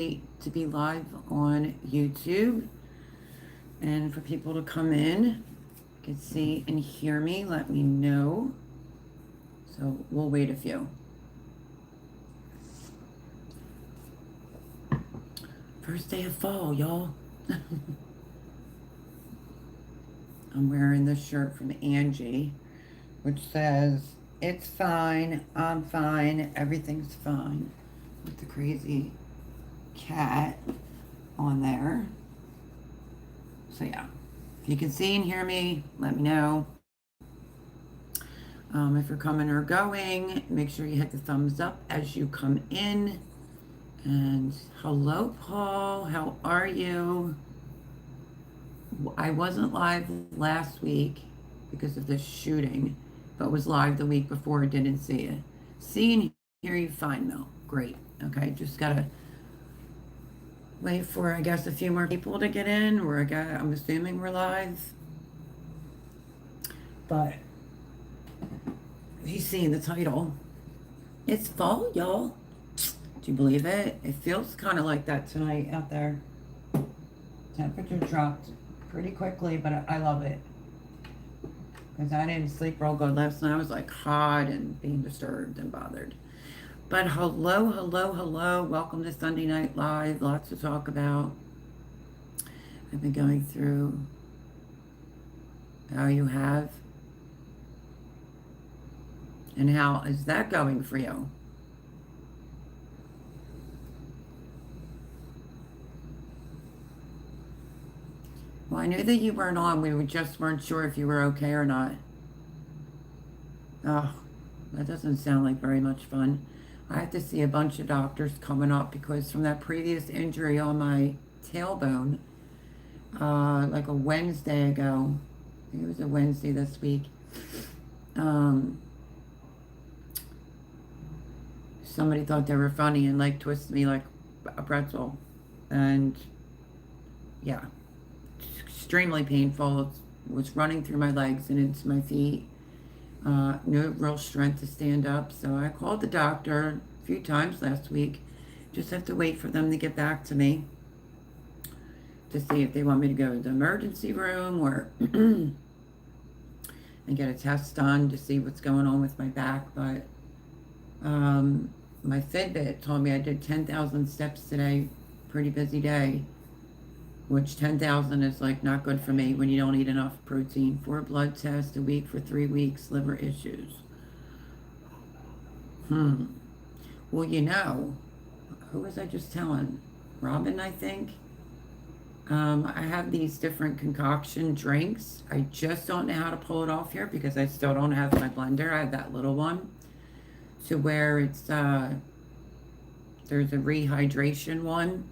to be live on YouTube and for people to come in, can see and hear me, let me know. So we'll wait a few. First day of fall, y'all. I'm wearing this shirt from Angie, which says, "It's fine, I'm fine, everything's fine," with the crazy cat on there. So yeah, if you can see and hear me, let me know. If you're coming or going, make sure you hit the thumbs up as you come in. And hello, Paul, how are you? I wasn't live last week because of this shooting, but was live the week before, didn't see it. See and hear you fine though, great. Okay, just gotta wait for, I guess, a few more people to get in. I'm assuming we're live. But he's seeing the title. It's fall, y'all. Do you believe it? It feels kind of like that tonight out there. Temperature dropped pretty quickly, but I love it. Because I didn't sleep real good last night. I was like hot and being disturbed and bothered. But hello, hello, hello. Welcome to Sunday Night Live. Lots to talk about. I've been going through how you have. And how is that going for you? Well, I knew that you weren't on. We just weren't sure if you were okay or not. Oh, that doesn't sound like very much fun. I have to see a bunch of doctors coming up because from that previous injury on my tailbone, like a Wednesday ago, I think it was a Wednesday this week, somebody thought they were funny and like twisted me like a pretzel. And yeah, extremely painful. It was running through my legs and into my feet. No real strength to stand up. So I called the doctor a few times last week. Just have to wait for them to get back to me to see if they want me to go to the emergency room or and get a test done to see what's going on with my back. But my Fitbit told me I did 10,000 steps today. Pretty busy day. Which 10,000 is like not good for me when you don't eat enough protein. 4 blood tests a week for 3 weeks, liver issues. Well, who was I just telling? Robin, I think. I have these different concoction drinks. I just don't know how to pull it off here because I still don't have my blender. I have that little one to where it's, there's a rehydration one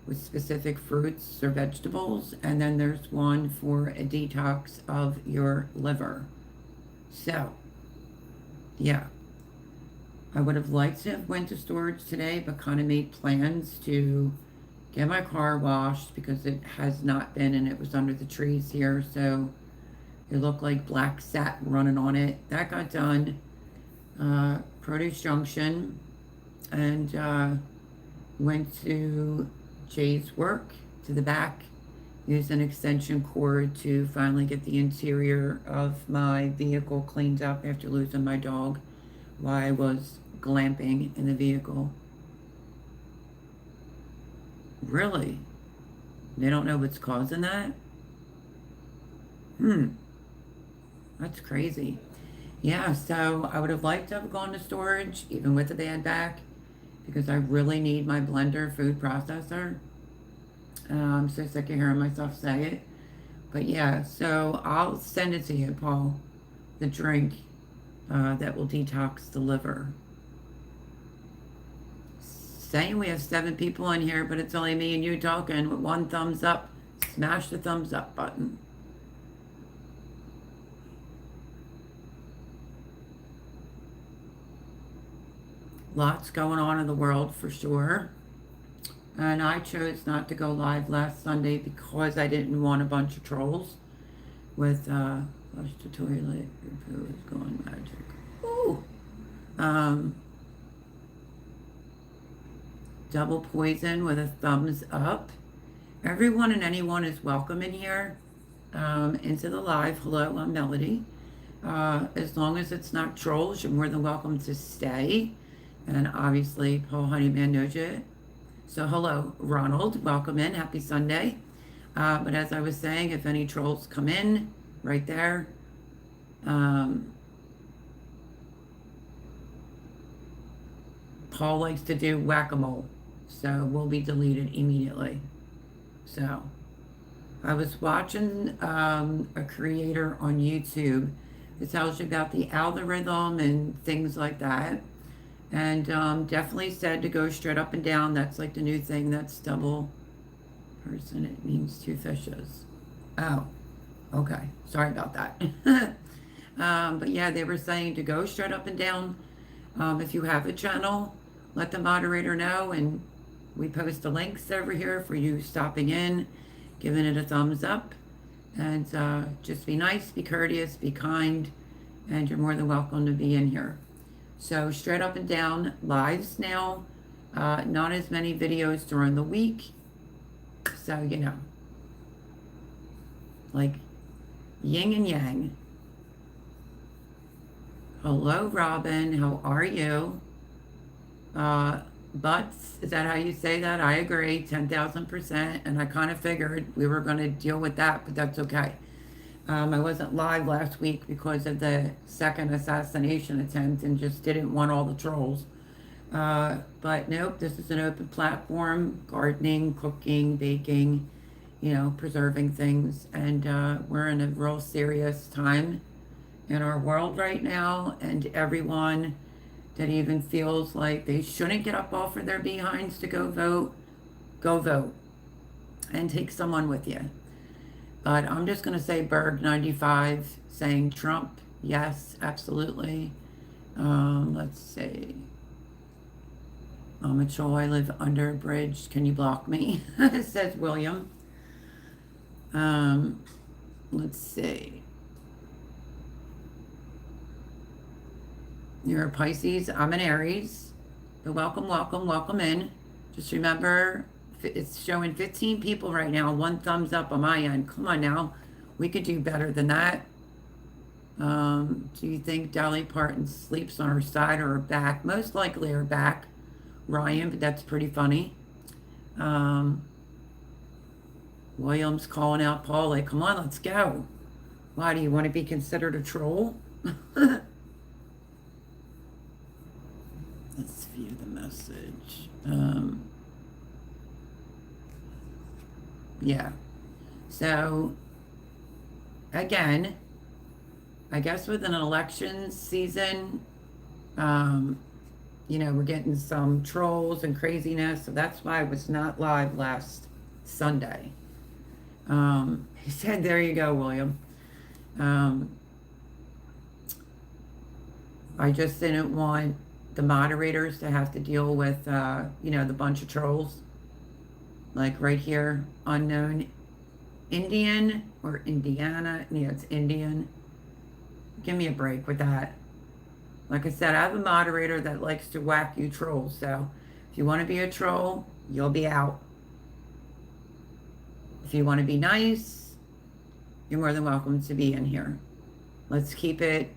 with specific fruits or vegetables, and then there's one for a detox of your liver. So, yeah. I would have liked to have went to storage today, but kind of made plans to get my car washed because it has not been, and it was under the trees here, so it looked like black satin running on it. That got done. Produce Junction, and went to Jay's work to the back, used an extension cord to finally get the interior of my vehicle cleaned up after losing my dog while I was glamping in the vehicle. Really? They don't know what's causing that? That's crazy. Yeah, so I would have liked to have gone to storage, even with the bad back, because I really need my blender food processor. I'm so sick of hearing myself say it. But yeah, so I'll send it to you, Paul, the drink that will detox the liver. Saying we have 7 people in here, but it's only me and you talking with 1 thumbs up. Smash the thumbs up button. Lots going on in the world for sure. And I chose not to go live last Sunday because I didn't want a bunch of trolls with flush the toilet, your poo is going magic. Ooh. double poison with a thumbs up. Everyone and anyone is welcome in here, into the live. Hello, I'm Melody. As long as it's not trolls, you're more than welcome to stay. And obviously, Paul Honeyman knows you. So hello, Ronald. Welcome in. Happy Sunday. But as I was saying, if any trolls come in, right there, Paul likes to do whack-a-mole, so we'll be deleted immediately. So I was watching a creator on YouTube that tells you about the algorithm and things like that, and definitely said to go straight up and down. That's like the new thing. That's double person. It means two fishes. Oh, okay. Sorry about that. But yeah, they were saying to go straight up and down. If you have a channel, let the moderator know, and we post the links over here for you stopping in, giving it a thumbs up, and just be nice, be courteous, be kind, and you're more than welcome to be in here. So straight up and down lives now, not as many videos during the week, so you know, like yin and yang. Hello, Robin. How are you? Butts, is that how you say that? I agree, 10,000%. And I kind of figured we were going to deal with that, but that's okay. I wasn't live last week because of the second assassination attempt and just didn't want all the trolls. But nope, this is an open platform, gardening, cooking, baking, you know, preserving things. And we're in a real serious time in our world right now, and everyone that even feels like they shouldn't get up off of their behinds to go vote and take someone with you. But I'm just going to say Berg95 saying Trump, yes, absolutely. Let's see. I'm a troll, I live under a bridge, can you block me? Says William. Let's see. You're a Pisces, I'm an Aries. But welcome in. Just remember, it's showing 15 people right now, 1 thumbs up on my end. Come on now, we could do better than that. Do you think Dolly Parton sleeps on her side or her back? Most likely her back, Ryan, but that's pretty funny. Williams calling out Paul, like, come on, let's go. Why, do you want to be considered a troll? Let's view the message. Yeah. So, again, I guess with an election season, you know, we're getting some trolls and craziness. So that's why I was not live last Sunday. He said, there you go, William. I just didn't want the moderators to have to deal with, you know, the bunch of trolls. Like right here, unknown Indian or Indiana. Yeah, it's Indian. Give me a break with that. Like I said, I have a moderator that likes to whack you trolls. So if you want to be a troll, you'll be out. If you want to be nice, you're more than welcome to be in here. Let's keep it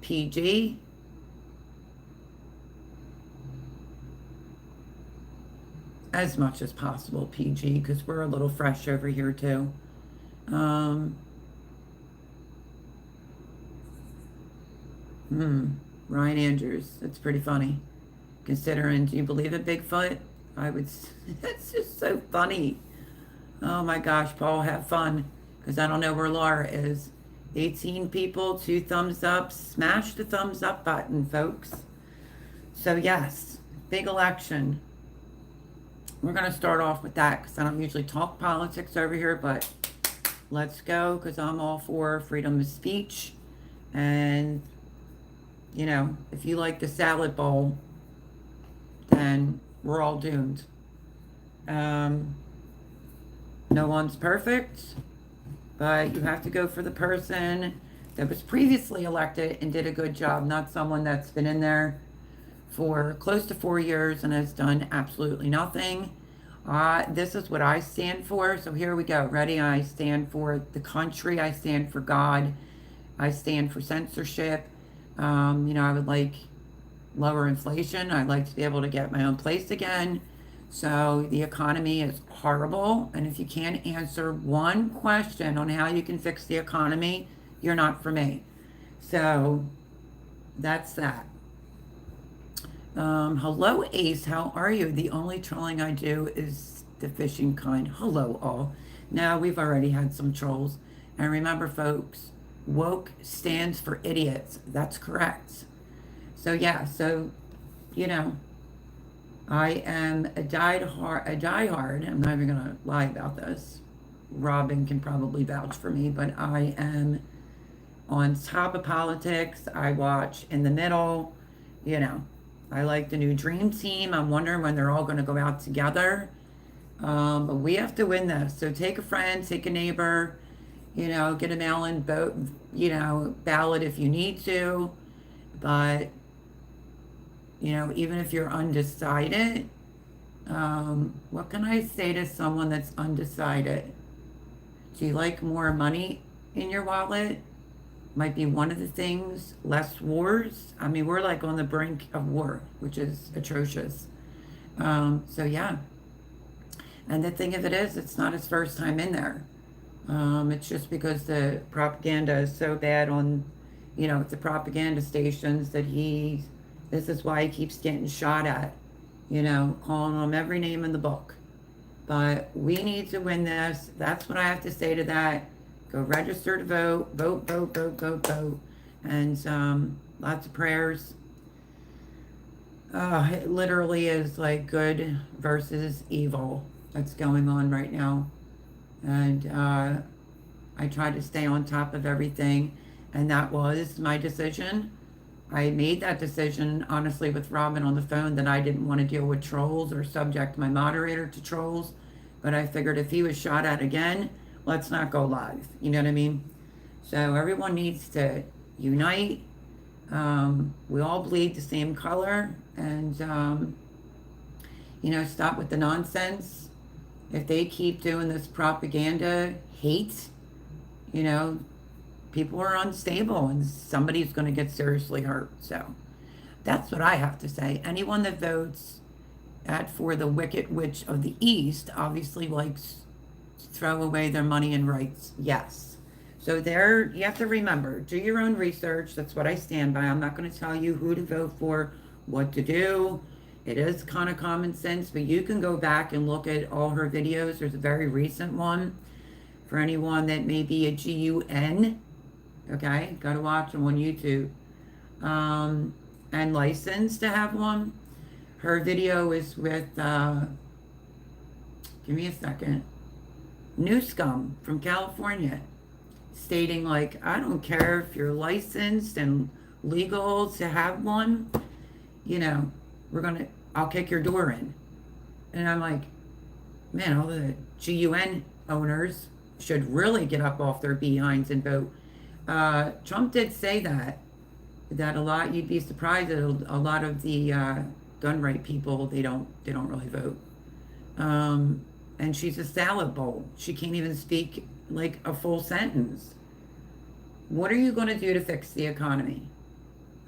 PG. As much as possible, PG, because we're a little fresh over here too. Ryan Andrews, that's pretty funny. Considering, do you believe in Bigfoot? I would, that's just so funny. Oh my gosh, Paul, have fun, because I don't know where Laura is. 18 people, 2 thumbs up. Smash the thumbs up button, folks. So yes, big election. We're going to start off with that because I don't usually talk politics over here, but let's go because I'm all for freedom of speech. And, you know, if you like the salad bowl, then we're all doomed. No one's perfect, but you have to go for the person that was previously elected and did a good job, not someone that's been in there for close to 4 years and has done absolutely nothing. This is what I stand for. So here we go. Ready? I stand for the country. I stand for God. I stand for censorship. I would like lower inflation. I'd like to be able to get my own place again. So the economy is horrible. And if you can't answer one question on how you can fix the economy, you're not for me. So that's that. Hello, Ace. How are you? The only trolling I do is the fishing kind. Hello, all. Now, we've already had some trolls. And remember, folks, woke stands for idiots. That's correct. So, yeah, I am a diehard. I'm not even going to lie about this. Robin can probably vouch for me, but I am on top of politics. I watch in the middle, I like the new Dream Team. I'm wondering when they're all going to go out together. But we have to win this. So take a friend, take a neighbor, get a mail-in vote, ballot if you need to. But, even if you're undecided, what can I say to someone that's undecided? Do you like more money in your wallet? Might be one of the things. Less wars. I mean, we're like on the brink of war, which is atrocious. So yeah. And the thing of it is, it's not his first time in there. It's just because the propaganda is so bad on, the propaganda stations that this is why he keeps getting shot at, calling them every name in the book. But we need to win this. That's what I have to say to that. Go register to vote. Vote, vote, vote, vote, vote. And lots of prayers. It literally is like good versus evil that's going on right now. And I try to stay on top of everything. And that was my decision. I made that decision, honestly, with Robin on the phone that I didn't want to deal with trolls or subject my moderator to trolls. But I figured if he was shot at again, let's not go live. You know what I mean? So everyone needs to unite. We all bleed the same color. And, stop with the nonsense. If they keep doing this propaganda, hate, people are unstable and somebody's going to get seriously hurt. So that's what I have to say. Anyone that votes for the Wicked Witch of the East obviously likes to throw away their money and rights. Yes. So there, you have to remember, do your own research. That's what I stand by. I'm not going to tell you who to vote for, what to do. It is kind of common sense, but you can go back and look at all her videos. There's a very recent one for anyone that may be a GUN. Okay, got to watch them on YouTube. And licensed to have one. Her video is with, give me a second, New Scum from California, stating like, I don't care if you're licensed and legal to have one, I'll kick your door in. And I'm like, man, all the GUN owners should really get up off their behinds and vote. Trump did say that a lot, you'd be surprised that a lot of the gun right people, they don't really vote. And she's a salad bowl. She can't even speak like a full sentence. What are you going to do to fix the economy?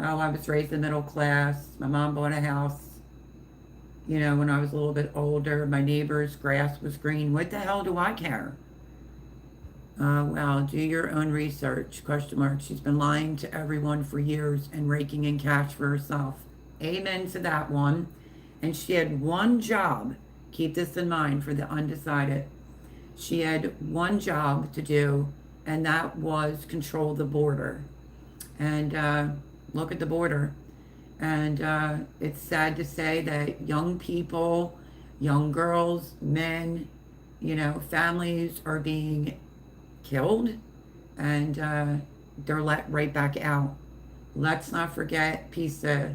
Oh, I was raised in the middle class. My mom bought a house. When I was a little bit older, my neighbor's grass was green. What the hell do I care? Well, do your own research, ? She's been lying to everyone for years and raking in cash for herself. Amen to that one. And she had one job. Keep this in mind for the undecided. She had one job to do, and that was control the border. And look at the border. And it's sad to say that young people, young girls, men, families are being killed, and they're let right back out. Let's not forget piece of,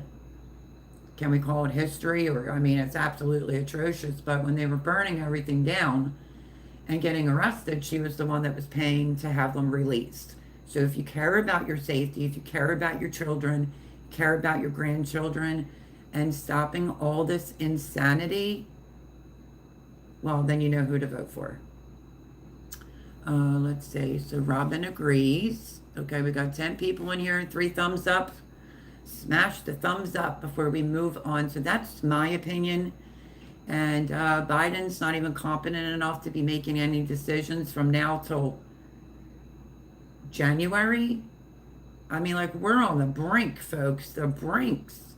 can we call it history? Or, it's absolutely atrocious, but when they were burning everything down and getting arrested, she was the one that was paying to have them released. So if you care about your safety, if you care about your children, care about your grandchildren, and stopping all this insanity, well, then you know who to vote for. Let's see. So Robin agrees. Okay, we got 10 people in here, 3 thumbs up. Smash the thumbs up before we move on. So that's my opinion. And Biden's not even competent enough to be making any decisions from now till January. I mean, like, we're on the brink, folks. The brinks.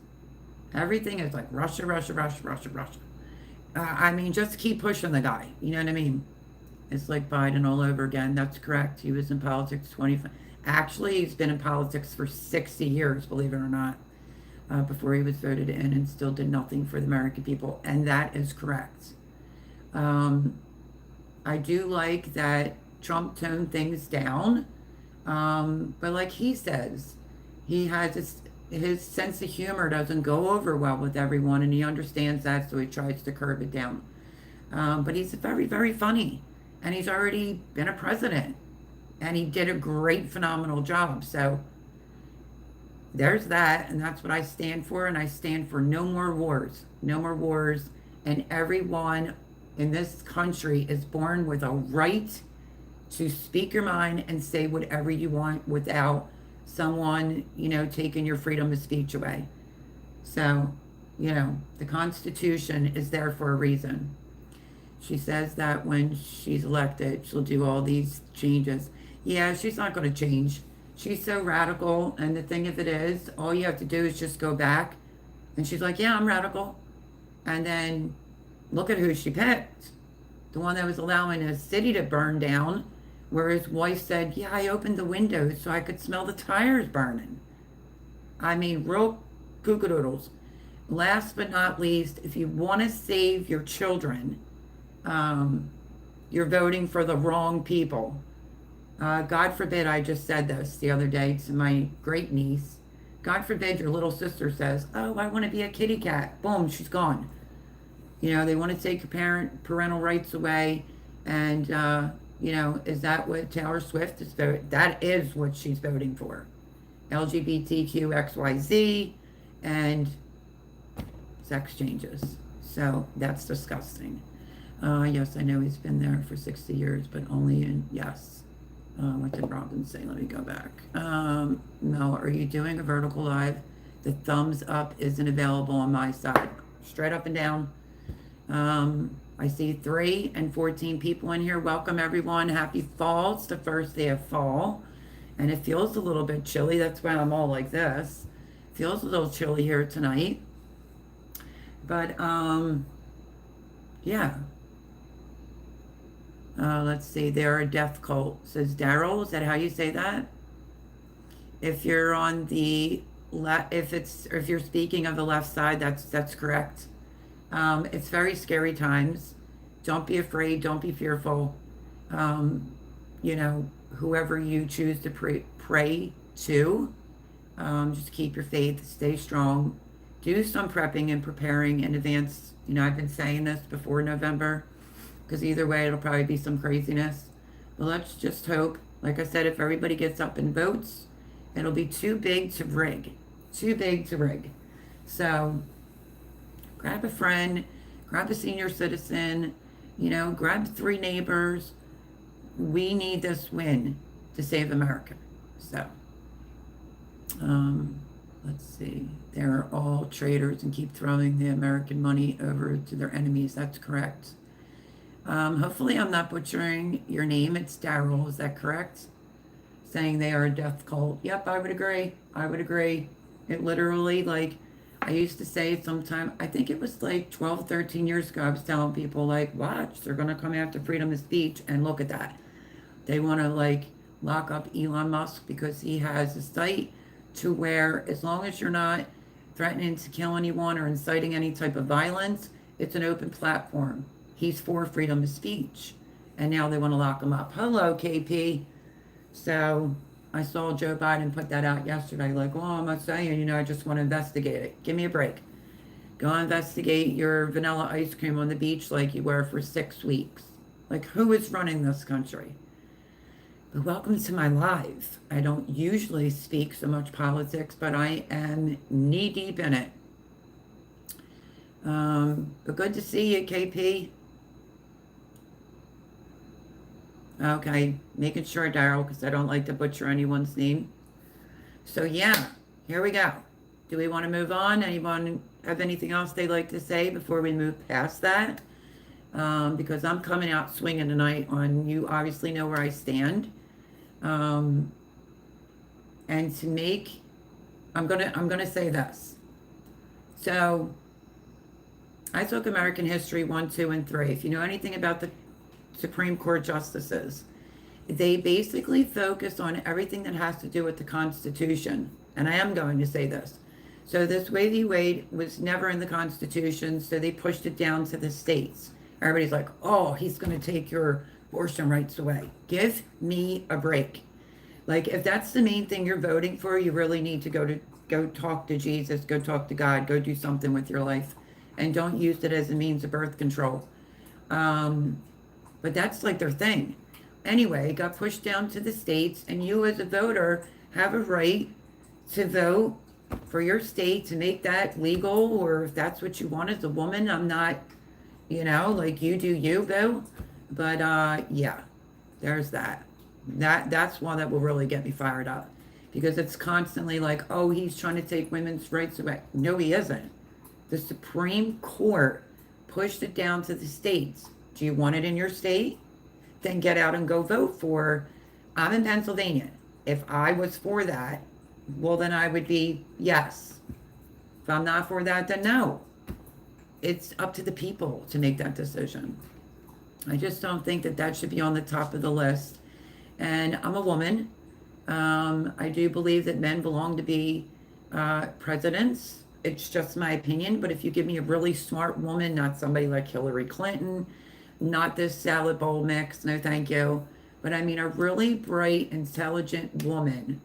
Everything is like Russia, Russia, Russia, Russia, Russia. I mean, just keep pushing the guy. You know what I mean? It's like Biden all over again. That's correct. He was in politics 25. Actually, he's been in politics for 60 years, believe it or not, before he was voted in and still did nothing for the American people. And that is correct. I do like that Trump toned things down. But like he says, he has his sense of humor doesn't go over well with everyone, and he understands that, so he tries to curb it down. But he's very, very funny, and he's already been a president, and he did a great, phenomenal job. So there's that, and that's what I stand for, and I stand for no more wars. No more wars, and everyone in this country is born with a right to speak your mind and say whatever you want without someone, taking your freedom of speech away. So, the Constitution is there for a reason. She says that when she's elected, she'll do all these changes. Yeah, she's not going to change. She's so radical, and the thing of it is, all you have to do is just go back. And she's like, yeah, I'm radical. And then look at who she picked. The one that was allowing a city to burn down, where his wife said, yeah, I opened the windows so I could smell the tires burning. I mean, real kookadoodles. Last but not least, if you want to save your children, you're voting for the wrong people. God forbid, I just said this the other day to my great niece. God forbid your little sister says, oh, I want to be a kitty cat. Boom, she's gone. They want to take parental rights away. And, is that what Taylor Swift is voting? That is what she's voting for. LGBTQ XYZ and sex changes. So that's disgusting. Yes, I know he's been there for 60 years, but only in, yes. What did Robin say? Let me go back. Mel, are you doing a vertical live? The thumbs up isn't available on my side. Straight up and down. I see 3 and 14 people in here. Welcome, everyone. Happy fall. It's the first day of fall. And it feels a little bit chilly. That's why I'm all like this. Feels a little chilly here tonight. But, yeah. Let's see. They're a death cult, says Daryl. Is that how you say that? If you're on the left, if you're speaking of the left side, that's correct. It's very scary times. Don't be afraid. Don't be fearful. Whoever you choose to pray to, just keep your faith. Stay strong. Do some prepping and preparing in advance. I've been saying this before November, because either way, it'll probably be some craziness. But let's just hope, like I said, if everybody gets up and votes, it'll be too big to rig. Too big to rig. So grab a friend, grab a senior citizen, grab 3 neighbors. We need this win to save America. So, let's see. They're all traitors and keep throwing the American money over to their enemies. That's correct. Hopefully I'm not butchering your name. It's Daryl. Is that correct? Saying they are a death cult. Yep, I would agree. I would agree. It literally, like, I used to say sometime, I think it was like 12, 13 years ago, I was telling people, like, watch, they're going to come after freedom of speech, and look at that. They want to, like, lock up Elon Musk because he has a site to where, as long as you're not threatening to kill anyone or inciting any type of violence, it's an open platform. He's for freedom of speech. And now they want to lock him up. Hello, KP. So I saw Joe Biden put that out yesterday, like, well, I'm not saying, I just want to investigate it. Give me a break. Go investigate your vanilla ice cream on the beach like you were for 6 weeks. Like, who is running this country? But welcome to my live. I don't usually speak so much politics, but I am knee deep in it. But good to see you, KP. Okay, making sure, Daryl, because I don't like to butcher anyone's name. So yeah, here we go. Do we want to move on? Anyone have anything else they'd like to say before we move past that? Because I'm coming out swinging tonight on, you obviously know where I stand. Um, and to make, I'm gonna say this. So I took American History 1, 2, and 3. If you know anything about the Supreme Court justices, they basically focus on everything that has to do with the Constitution. And I am going to say this. So this Roe v. Wade was never in the Constitution, so they pushed it down to the states. Everybody's like, oh, he's going to take your abortion rights away. Give me a break. Like, if that's the main thing you're voting for, you really need to go talk to Jesus, go talk to God, go do something with your life, and don't use it as a means of birth control. But that's like their thing. Anyway, it got pushed down to the states, and you as a voter have a right to vote for your state to make that legal, or if that's what you want as a woman. I'm not, like, you do you, boo. But yeah, there's that. That's one that will really get me fired up, because it's constantly like, oh, he's trying to take women's rights away. No, he isn't. The Supreme Court pushed it down to the states. Do you want it in your state? Then get out and go vote for. I'm in Pennsylvania. If I was for that, well, then I would be yes. If I'm not for that, then no. It's up to the people to make that decision. I just don't think that that should be on the top of the list. And I'm a woman. I do believe that men belong to be presidents. It's just my opinion. But if you give me a really smart woman, not somebody like Hillary Clinton, not this salad bowl mix, no thank you. But I mean a really bright, intelligent woman.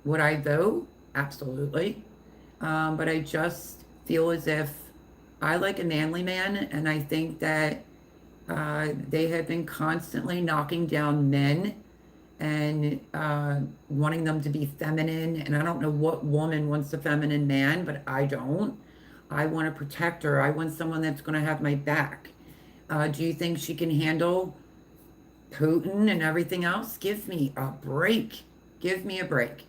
Would I vote? Absolutely. But I just feel as if I like a manly man, and I think that they have been constantly knocking down men and wanting them to be feminine. And I don't know what woman wants a feminine man, but I don't. I want to protect her. I want someone that's going to have my back. Do you think she can handle Putin and everything else? Give me a break. Give me a break.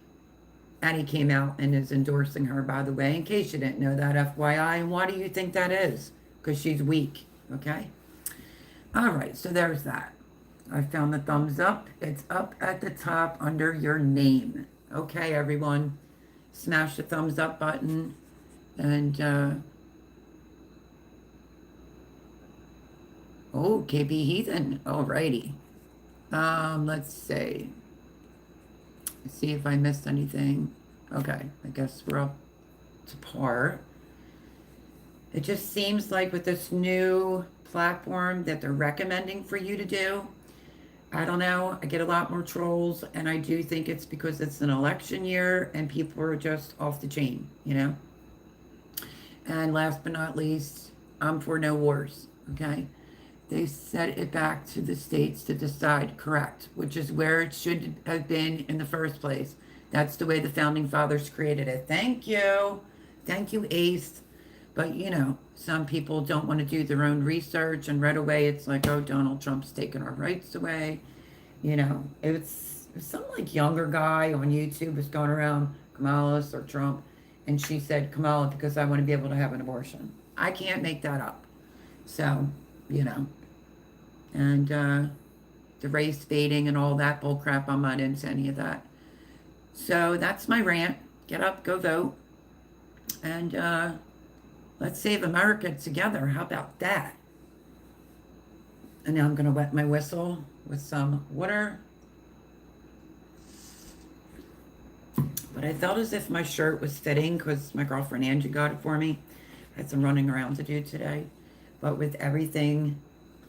And he came out and is endorsing her, by the way, in case you didn't know that, FYI. And why do you think that is? Because she's weak, okay? All right, so there's that. I found the thumbs up. It's up at the top under your name. Okay, everyone. Smash the thumbs up button. And, oh, KB Heathen. Alrighty. Let's see. See if I missed anything. Okay, I guess we're up to par. It just seems like with this new platform that they're recommending for you to do, I don't know, I get a lot more trolls, and I do think it's because it's an election year and people are just off the chain, And last but not least, I'm for no wars, okay? They set it back to the states to decide, correct, which is where it should have been in the first place. That's the way the founding fathers created it. Thank you. Thank you, Ace. But, some people don't want to do their own research, and right away it's like, oh, Donald Trump's taking our rights away. It's some like younger guy on YouTube was going around, Kamala or Trump, and she said, Kamala, because I want to be able to have an abortion. I can't make that up. So, and the race baiting and all that bull crap, I'm not into any of that. So that's my rant. Get up, go vote, and let's save America together. How about that? And now I'm going to wet my whistle with some water. But I felt as if my shirt was fitting because my girlfriend Angie got it for me. I had some running around to do today. But with everything,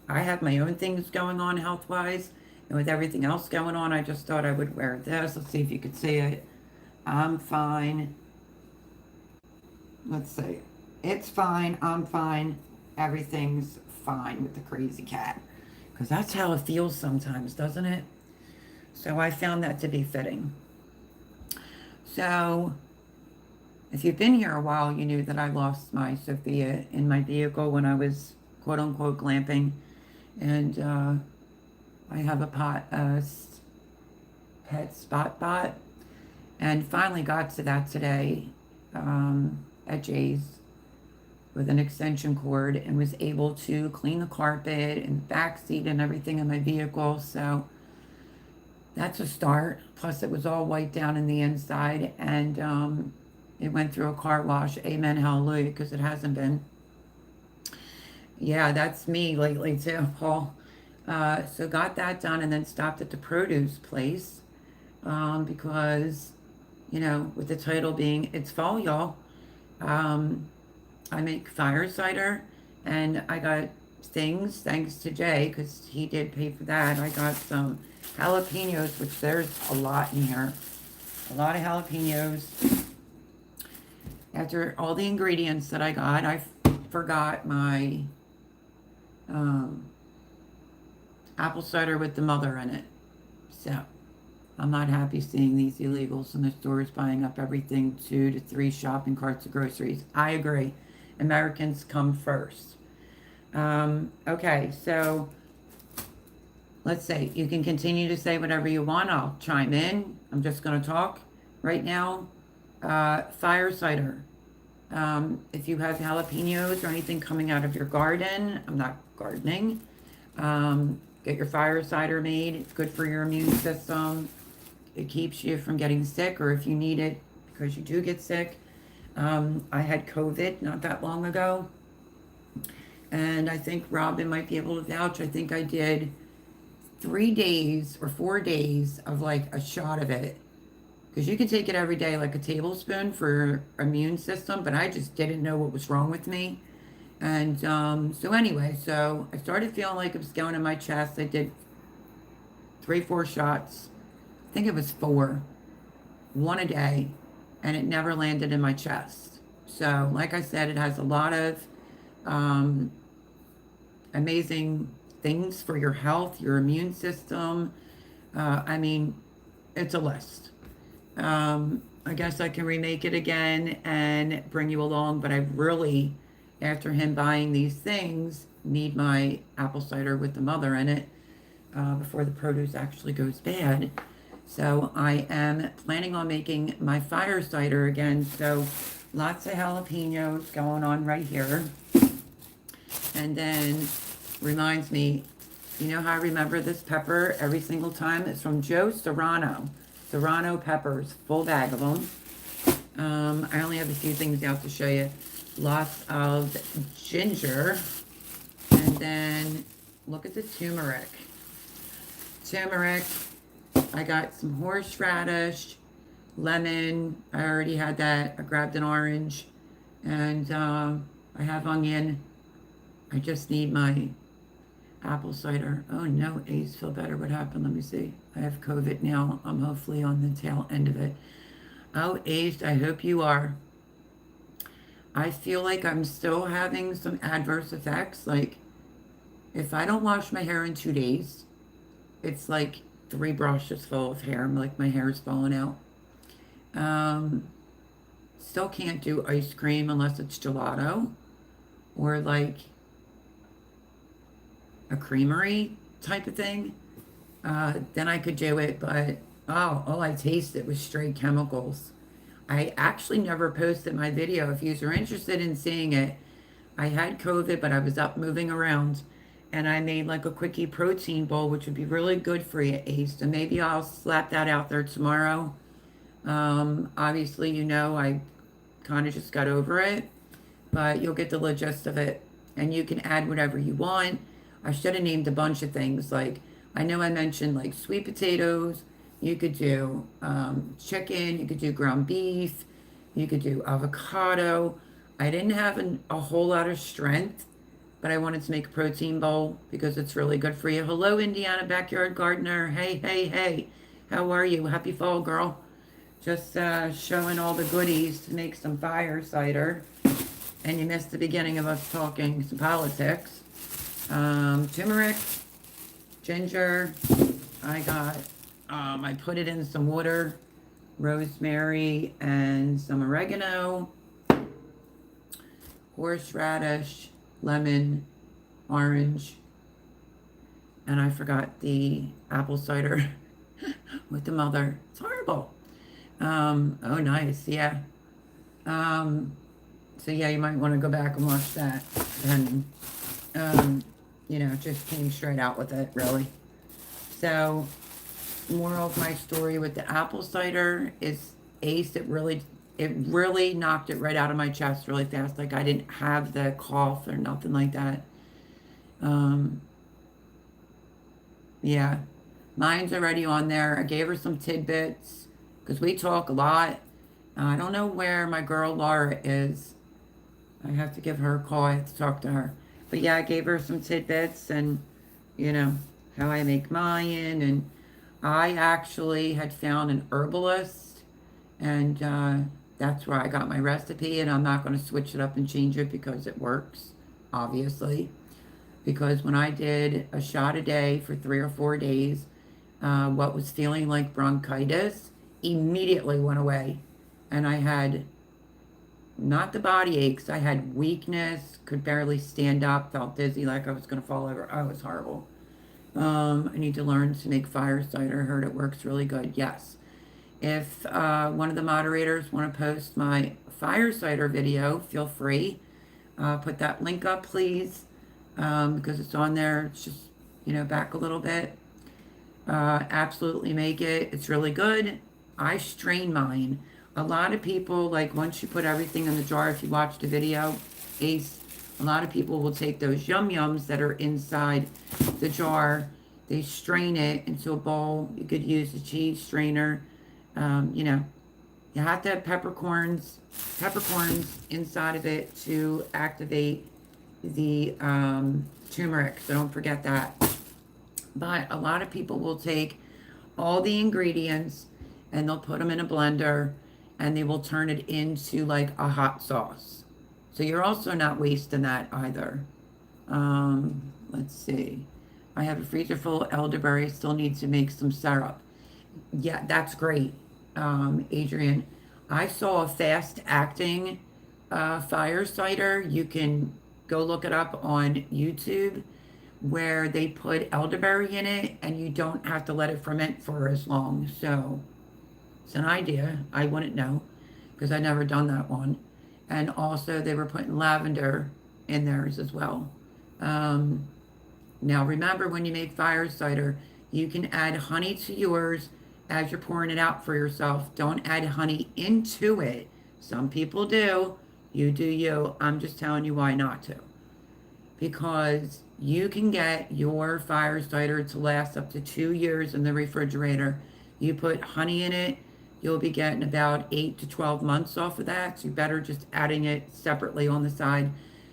I have my own things going on health-wise. And with everything else going on, I just thought I would wear this. Let's see if you could see it. I'm fine. Let's see. It's fine. I'm fine. Everything's fine with the crazy cat. Because that's how it feels sometimes, doesn't it? So I found that to be fitting. So If you've been here a while, you knew that I lost my Sophia in my vehicle when I was quote unquote glamping. And I have a pet spot bot. And finally got to that today at Jay's with an extension cord and was able to clean the carpet and the back seat and everything in my vehicle. So that's a start. Plus, it was all white down in the inside, and it went through a car wash. Amen, hallelujah, because it hasn't been. Yeah, that's me lately too, Paul. So got that done, and then stopped at the produce place because, you know, with the title being "It's Fall, Y'all." I make fire cider, and I got things thanks to Jay because he did pay for that. I got some jalapenos, which there's a lot in here, a lot of jalapenos. After all the ingredients that I got, I forgot my apple cider with the mother in it. So I'm not happy seeing these illegals in the stores buying up everything, 2 to 3 shopping carts of groceries. I agree. Americans come first. Okay, so let's say you can continue to say whatever you want. I'll chime in. I'm just going to talk right now. Fire cider. If you have jalapenos or anything coming out of your garden, I'm not gardening. Get your fire cider made. It's good for your immune system. It keeps you from getting sick, or if you need it because you do get sick. I had COVID not that long ago, and I think Robin might be able to vouch. I think I did 3 days or 4 days of like a shot of it, because you can take it every day like a tablespoon for immune system, but I just didn't know what was wrong with me. And so anyway, so I started feeling like it was going in my chest. I did 3, 4 shots. I think it was 4, 1 a day, and it never landed in my chest. So like I said, it has a lot of amazing things for your health, your immune system. I mean, it's a list. I guess I can remake it again and bring you along, but I really, after him buying these things, need my apple cider with the mother in it before the produce actually goes bad. So I am planning on making my fire cider again. So lots of jalapenos going on right here. And then reminds me, you know how I remember this pepper every single time? It's from Joe Serrano. Serrano peppers, full bag of them. I only have a few things out to show you. Lots of ginger. And then look at the turmeric. Turmeric. I got some horseradish, lemon. I already had that. I grabbed an orange. And I have onion. I just need my apple cider. Oh no, Ace, feel better. What happened? Let me see. I have COVID now. I'm hopefully on the tail end of it. Oh, Ace, I hope you are. I feel like I'm still having some adverse effects. Like, if I don't wash my hair in 2 days, it's like 3 brushes full of hair. I'm like, my hair is falling out. Still can't do ice cream unless it's gelato or like a creamery type of thing. Then I could do it, but all I tasted was straight chemicals. I actually never posted my video. If you're interested in seeing it, I had COVID, but I was up moving around, and I made like a quickie protein bowl, which would be really good for you, Ace. So maybe I'll slap that out there tomorrow. Obviously, you know, I kind of just got over it, but you'll get the gist of it, and you can add whatever you want. I should have named a bunch of things. Like, I know I mentioned like sweet potatoes. You could do chicken. You could do ground beef. You could do avocado. I didn't have a whole lot of strength, but I wanted to make a protein bowl because it's really good for you. Hello, Indiana Backyard Gardener. Hey, hey, hey. How are you? Happy fall, girl. Just showing all the goodies to make some fire cider. And you missed the beginning of us talking some politics. Turmeric, ginger. I got, I put it in some water rosemary and some oregano, horseradish, lemon, orange, and I forgot the apple cider with the mother. It's horrible. Oh, nice, yeah. Um, so yeah, you might want to go back and watch that. And it just came straight out with it, really. So, moral of my story with the apple cider is ace. It really knocked it right out of my chest really fast. Like I didn't have the cough or nothing like that. Um, yeah, mine's already on there. I gave her some tidbits because we talk a lot. I don't know where my girl Laura is. I have to give her a call. I have to talk to her. But yeah, I gave her some tidbits and, you know, how I make mine. And I actually had found an herbalist, and that's where I got my recipe. And I'm not going to switch it up and change it because it works, obviously. Because when I did a shot a day for 3 or 4 days, what was feeling like bronchitis immediately went away. And I had not the body aches. I had weakness, could barely stand up, felt dizzy like I was going to fall over. Oh, it was horrible. I need to learn to make fire cider. I heard it works really good. Yes. If one of the moderators want to post my fire cider video, feel free. Put that link up, please, because it's on there. It's just, back a little bit. Absolutely make it. It's really good. I strain mine. A lot of people, like once you put everything in the jar, if you watch the video, Ace, a lot of people will take those yum yums that are inside the jar. They strain it into a bowl. You could use a cheese strainer. You have to have peppercorns inside of it to activate the turmeric. So don't forget that. But a lot of people will take all the ingredients and they'll put them in a blender and they will turn it into like a hot sauce. So you're also not wasting that either. Let's see. I have a freezer full of elderberry. I still need to make some syrup. Yeah, that's great, Adrian. I saw a fast acting fire cider. You can go look it up on YouTube where they put elderberry in it and you don't have to let it ferment for as long. So it's an idea. I wouldn't know because I never done that one. And also they were putting lavender in theirs as well. Now remember, when you make fire cider, you can add honey to yours as you're pouring it out for yourself. Don't add honey into it. Some people do. You do you. I'm just telling you why not to. Because you can get your fire cider to last up to 2 years in the refrigerator. You put honey in it, you'll be getting about 8 to 12 months off of that. So you better just adding it separately on the side.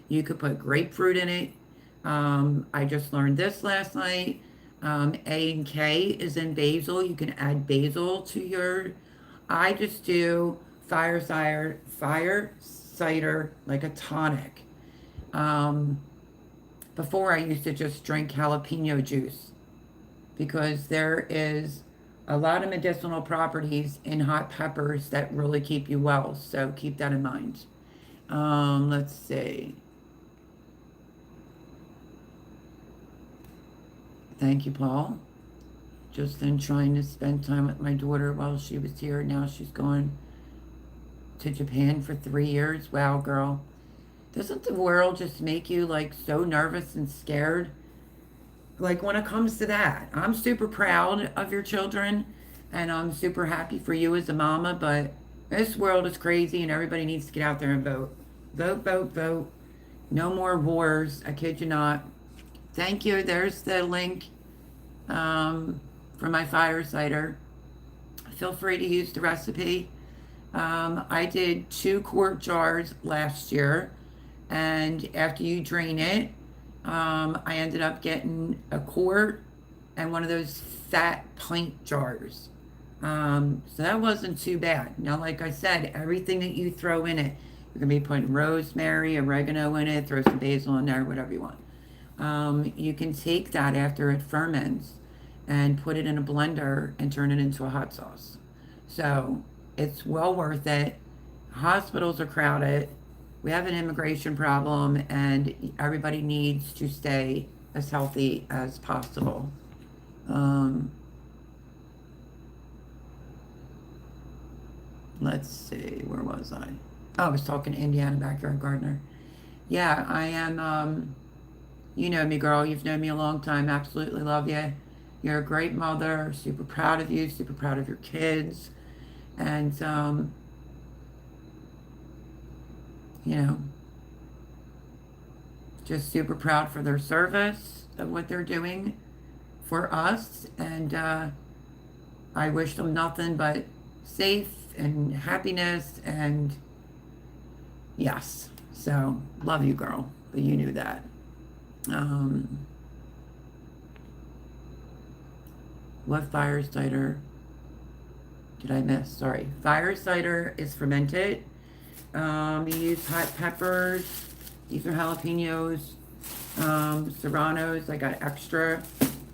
You could put grapefruit in it. I just learned this last night. A and K is in basil. You can add basil to your. I just do fire cider like a tonic. Before I used to just drink jalapeno juice because there is a lot of medicinal properties in hot peppers that really keep you well. So keep that in mind. Let's see. Thank you, Paul. Just then trying to spend time with my daughter while she was here. Now she's going to Japan for 3 years. Wow, girl. Doesn't the world just make you like so nervous and scared? Like when it comes to that, I'm super proud of your children and I'm super happy for you as a mama, but this world is crazy and everybody needs to get out there and vote. Vote, vote, vote. No more wars. I kid you not. Thank you. There's the link for my fire cider. Feel free to use the recipe. I did 2 quart jars last year, and after you drain it, I ended up getting a quart and one of those fat pint jars. So that wasn't too bad. Now, like I said, everything that you throw in it, you're going to be putting rosemary, oregano in it, throw some basil in there, whatever you want. You can take that after it ferments and put it in a blender and turn it into a hot sauce. So It's well worth it. Hospitals are crowded. We have an immigration problem, and everybody needs to stay as healthy as possible. Um, let's see, where was I? Oh, I was talking to Indiana Backyard Gardener. Yeah, I am. You know me, girl. You've known me a long time. Absolutely love you. You're a great mother. Super proud of you. Super proud of your kids. And, you know, just super proud for their service of what they're doing for us. And I wish them nothing but safe and happiness. And yes. So, love you, girl. But you knew that. What fire cider did I miss? Sorry. Fire cider is fermented. You use hot peppers. These are jalapenos. Serranos. I got extra.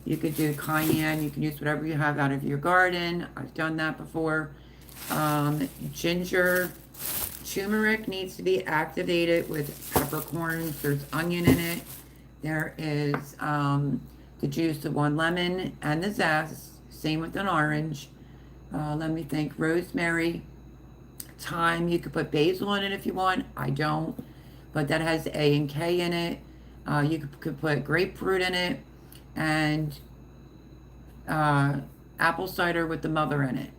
You could do cayenne. You can use whatever you have out of your garden. I've done that before. Ginger. Turmeric needs to be activated with peppercorns. There's onion in it. There is the juice of 1 lemon and the zest. Same with an orange. Let me think. Rosemary, thyme. You could put basil in it if you want. I don't. But that has A and K in it. You could put grapefruit in it. And apple cider with the mother in it.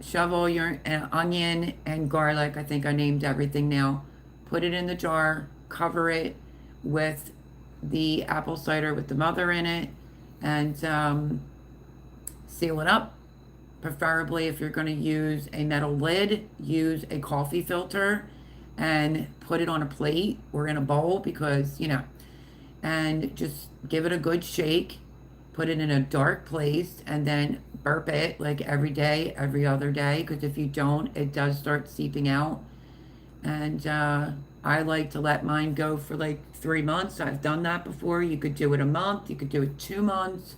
Shovel your onion and garlic. I think I named everything now. Put it in the jar. Cover it with the apple cider with the mother in it. And seal it up. Preferably, if you're going to use a metal lid, use a coffee filter and put it on a plate or in a bowl because, you know, and just give it a good shake. Put it in a dark place and then burp it like every day, every other day, because if you don't, it does start seeping out. And I like to let mine go for like 3 months. I've done that before. You could do it a month. You could do it 2 months.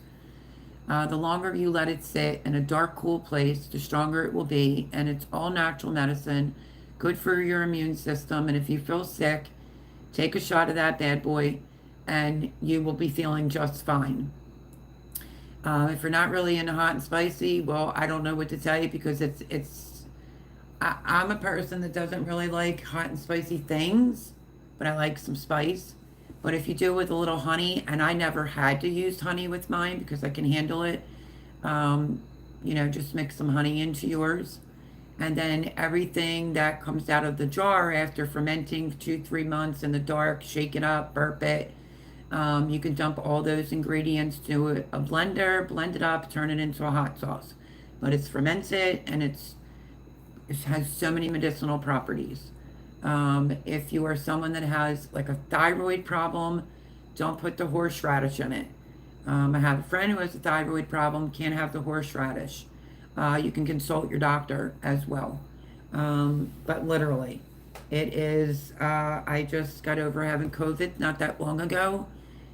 The longer you let it sit in a dark, cool place, the stronger it will be. And it's all natural medicine, good for your immune system. And if you feel sick, take a shot of that bad boy and you will be feeling just fine. If you're not really into hot and spicy, well, I don't know what to tell you because I'm a person that doesn't really like hot and spicy things, but I like some spice. But if you do it with a little honey, and I never had to use honey with mine because I can handle it, you know, just mix some honey into yours. And then everything that comes out of the jar after fermenting 2-3 months in the dark, shake it up, burp it. You can dump all those ingredients to a blender, blend it up, turn it into a hot sauce. But it's fermented and it has so many medicinal properties. If you are someone that has like a thyroid problem, don't put the horseradish in it. I have a friend who has a thyroid problem, can't have the horseradish. You can consult your doctor as well. But literally, it is, I just got over having COVID not that long ago,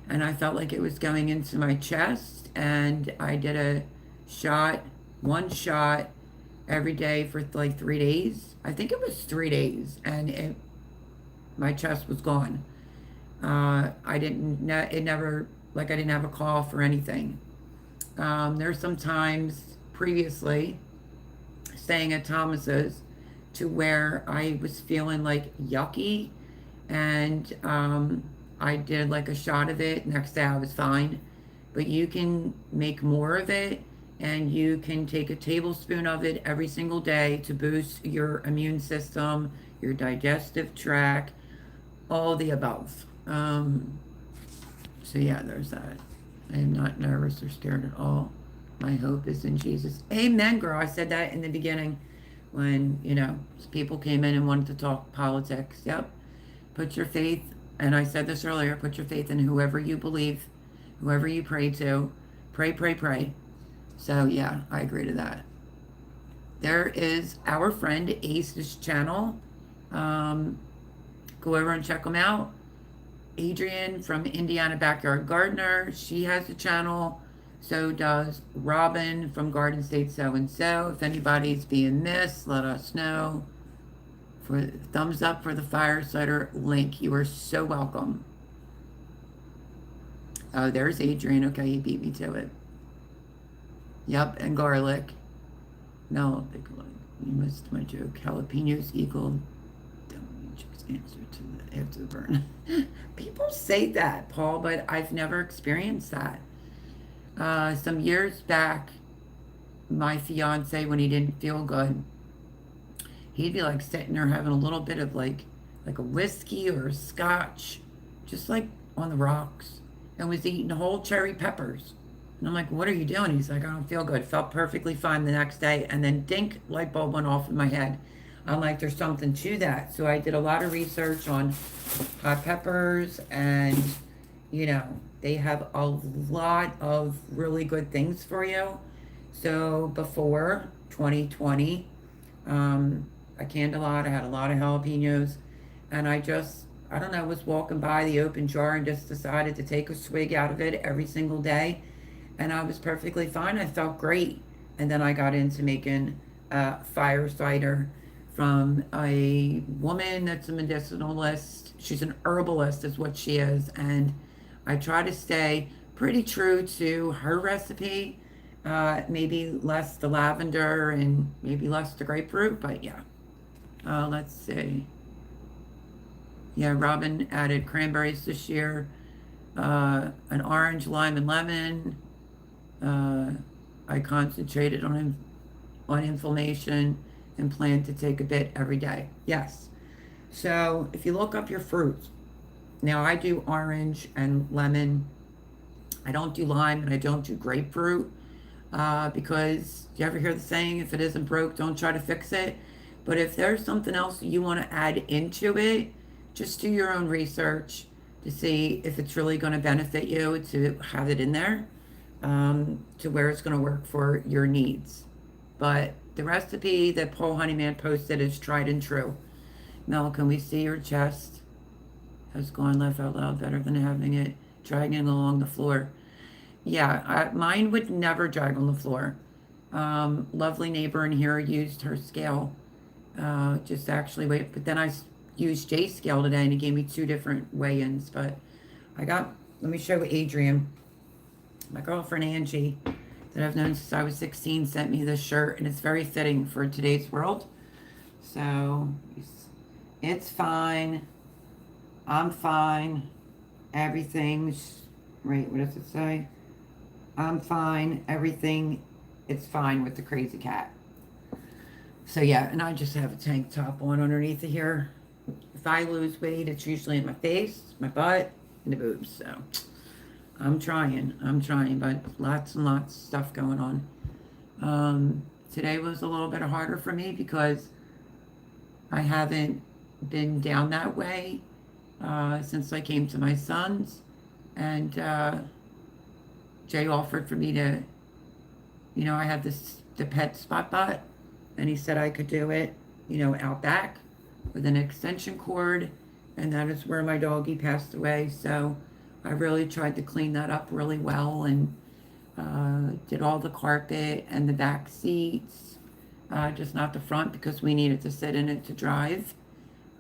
and I felt like it was going into my chest, and I did a shot, 1 shot, every day for like 3 days. I think it was 3 days, and my chest was gone. I didn't, it never, like I didn't have a cough or anything. There's some times previously staying at Thomas's to where I was feeling like yucky, and I did like a shot of it. Next day I was fine. But you can make more of it, and you can take a tablespoon of it every single day to boost your immune system, your digestive tract, all the above. So yeah, there's that. I am not nervous or scared at all. My hope is in Jesus. Amen, girl. I said that in the beginning when, you know, people came in and wanted to talk politics. Yep. Put your faith, and I said this earlier, put your faith in whoever you believe, whoever you pray to. Pray, pray, pray. So yeah, I agree to that. There is our friend Ace's channel. Go over and check them out. Adrienne from Indiana Backyard Gardener, she has a channel. So does Robin from Garden State So and So. If anybody's being missed, let us know. For thumbs up for the fire cider link. You are so welcome. Oh, there's Adrian. Okay, he beat me to it. Yep, and garlic. No, you missed my joke. Jalapenos equal answer to the after the burn. People say that, Paul, but I've never experienced that. Some years back, my fiance, when he didn't feel good, he'd be like sitting there having a little bit of like a whiskey or a scotch, just like on the rocks, and was eating whole cherry peppers. And I'm like, what are you doing? He's like, I don't feel good. Felt perfectly fine the next day. And then dink, light bulb went off in my head. I'm like, there's something to that. So I did a lot of research on hot peppers, and, you know, they have a lot of really good things for you. So before 2020, I canned a lot. I had a lot of jalapenos. And I don't know, was walking by the open jar and just decided to take a swig out of it every single day. And I was perfectly fine. I felt great. And then I got into making fire cider from a woman that's a medicinalist. She's an herbalist is what she is. And I try to stay pretty true to her recipe. Maybe less the lavender and maybe less the grapefruit, but yeah. Let's see. Yeah, Robin added cranberries this year. An orange, lime, and lemon. I concentrated on inflammation and plan to take a bit every day. Yes. So if you look up your fruits, now I do orange and lemon. I don't do lime and I don't do grapefruit because you ever hear the saying, if it isn't broke, don't try to fix it. But if there's something else you want to add into it, just do your own research to see if it's really going to benefit you to have it in there, to where it's going to work for your needs. But the recipe that Paul Honeyman posted is tried and true. Mel, can we see your chest? Has gone laugh out loud better than having it dragging along the floor. Yeah, mine would never drag on the floor. Lovely neighbor in here used her scale. Just actually wait, but then I used Jay's scale today and he gave me 2 different weigh-ins. But let me show Adrian. My girlfriend Angie, that I've known since I was 16, sent me this shirt, and it's very fitting for today's world. So it's fine. I'm fine. Everything's right. What does it say? I'm fine. Everything, it's fine with the crazy cat. So yeah, and I just have a tank top on underneath of here. If I lose weight, it's usually in my face, my butt, and the boobs. So I'm trying, but lots and lots of stuff going on. Today was a little bit harder for me because I haven't been down that way since I came to my son's, and Jay offered for me to, I had the pet spot bot, and he said I could do it, out back with an extension cord, and that is where my doggie passed away. So I really tried to clean that up really well, and did all the carpet and the back seats, just not the front because we needed to sit in it to drive.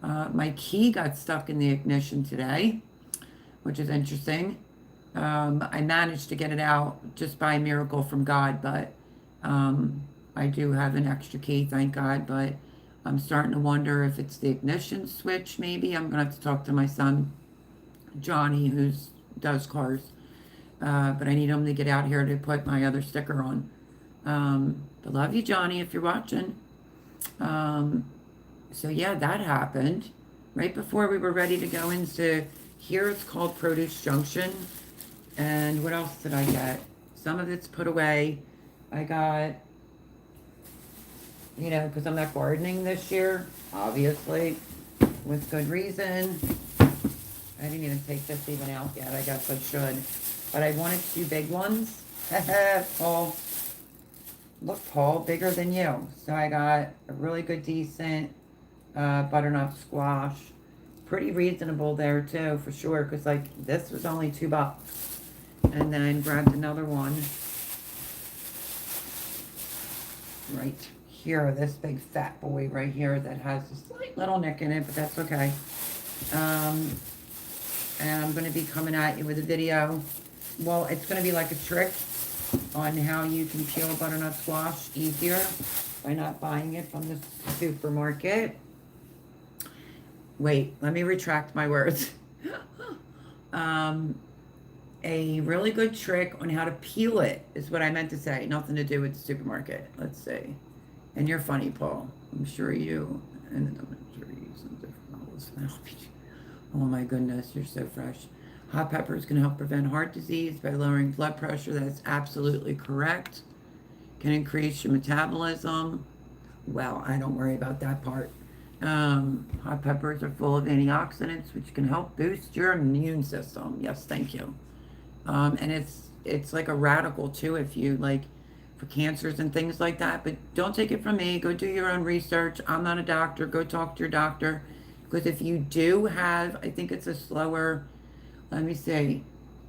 My key got stuck in the ignition today, which is interesting. I managed to get it out just by a miracle from God, but I do have an extra key, thank God, but I'm starting to wonder if it's the ignition switch, maybe. I'm going to have to talk to my son, Johnny, who does cars. But I need him to get out here to put my other sticker on. But love you, Johnny, if you're watching. So yeah, that happened. Right before we were ready to go into here, it's called Produce Junction. And what else did I get? Some of it's put away. I got, because I'm not gardening this year, obviously, with good reason. I didn't even take this even out yet. I guess I should. But I wanted 2 big ones. Paul. Look, Paul, bigger than you. So I got a really good, decent butternut squash. Pretty reasonable there, too, for sure. Because, this was only $2. And then grabbed another one. right here, this big fat boy right here that has a slight little nick in it, but that's okay. And I'm going to be coming at you with a video. Well, it's going to be like a trick on how you can peel butternut squash easier by not buying it from the supermarket. Wait, let me retract my words. A really good trick on how to peel it is what I meant to say. Nothing to do with the supermarket. Let's see. And you're funny, Paul. I'm sure you and the trees and different models. Oh my goodness, you're so fresh. Hot peppers can help prevent heart disease by lowering blood pressure. That's absolutely correct. Can increase your metabolism. Well, I don't worry about that part. Hot peppers are full of antioxidants, which can help boost your immune system. Yes, thank you. And it's like a radical too, if you like, for cancers and things like that. But don't take it from me. Go do your own research. I'm not a doctor. Go talk to your doctor. Because if you do have, I think it's a slower, let me see,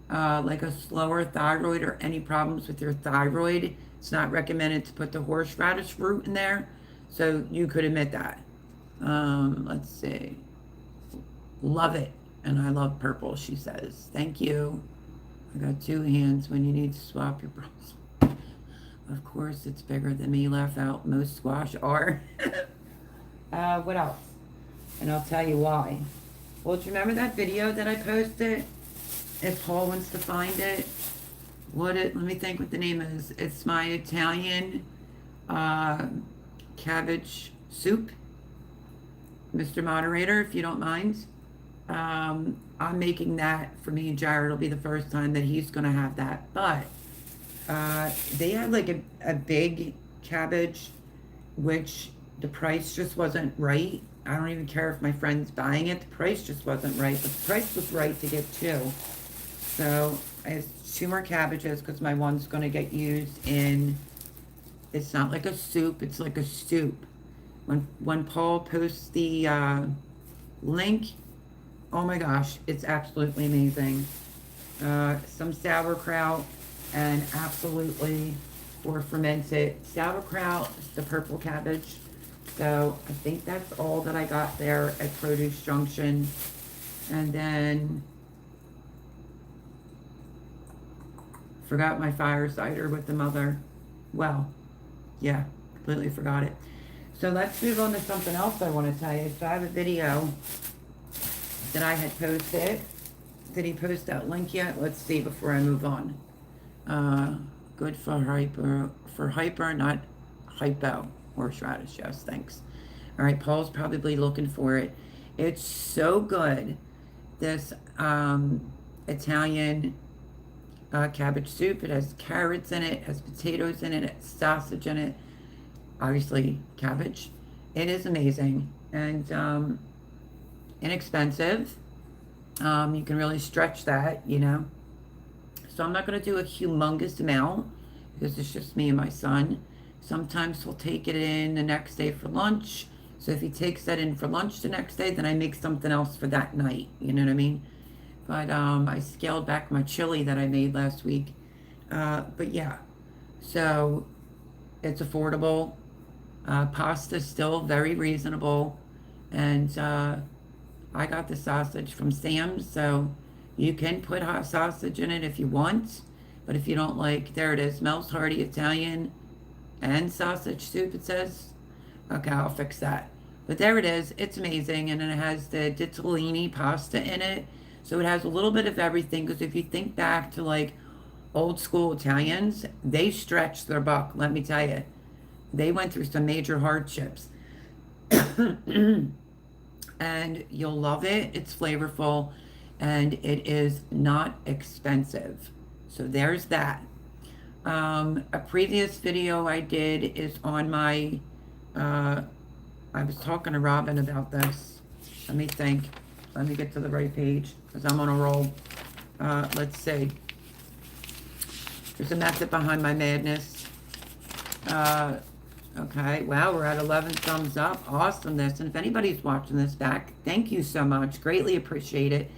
like a slower thyroid or any problems with your thyroid, it's not recommended to put the horseradish root in there. So you could omit that. Let's see. Love it. And I love purple, she says. Thank you. I got two hands when you need to swap your bras. Of course, it's bigger than me. Laugh out. Most squash are. What else? And I'll tell you why. Well, do you remember that video that I posted? If Paul wants to find it. Let me think what the name is. It's my Italian cabbage soup. Mr. Moderator, if you don't mind. I'm making that for me and Jared. It'll be the first time that he's going to have that. But they had like a big cabbage, which the price just wasn't right. I don't even care if my friend's buying it. The price just wasn't right. But the price was right to get two. So I have two more cabbages because my one's going to get used in, it's not like a soup. It's like a soup. When Paul posts the link, oh my gosh, it's absolutely amazing. Some sauerkraut and absolutely for fermented sauerkraut, the purple cabbage. So I think that's all that I got there at Produce Junction. And then forgot my fire cider with the mother. Well, yeah, completely forgot it. So let's move on to something else I want to tell you. So I have a video that I had posted. Did he post that link yet? Let's see before I move on. Good for hyper, not hypo. Horseradish, yes, thanks. All right, Paul's probably looking for it. It's so good. This Italian cabbage soup. It has carrots in it, has potatoes in it, has sausage in it. Obviously, cabbage. It is amazing and inexpensive. You can really stretch that, you know. So I'm not going to do a humongous amount because it's just me and my son. Sometimes he'll take it in the next day for lunch. So if he takes that in for lunch the next day, then I make something else for that night. You know what I mean? But I scaled back my chili that I made last week. But yeah, so it's affordable. Pasta's still very reasonable. And I got the sausage from Sam's, so you can put hot sausage in it if you want. But if you don't like, there it is, Mel's Hearty Italian and sausage soup, it says. Okay, I'll fix that. But there it is. It's amazing. And then it has the ditalini pasta in it. So it has a little bit of everything. Because if you think back to like old school Italians, they stretched their buck, let me tell you. They went through some major hardships. And you'll love it. It's flavorful. And it is not expensive. So there's that. A previous video I did is on my, I was talking to Robin about this. Let me think. Let me get to the right page because I'm on a roll. Let's see. There's a method behind my madness. Okay, wow, we're at 11 thumbs up. Awesomeness. And if anybody's watching this back, thank you so much. Greatly appreciate it.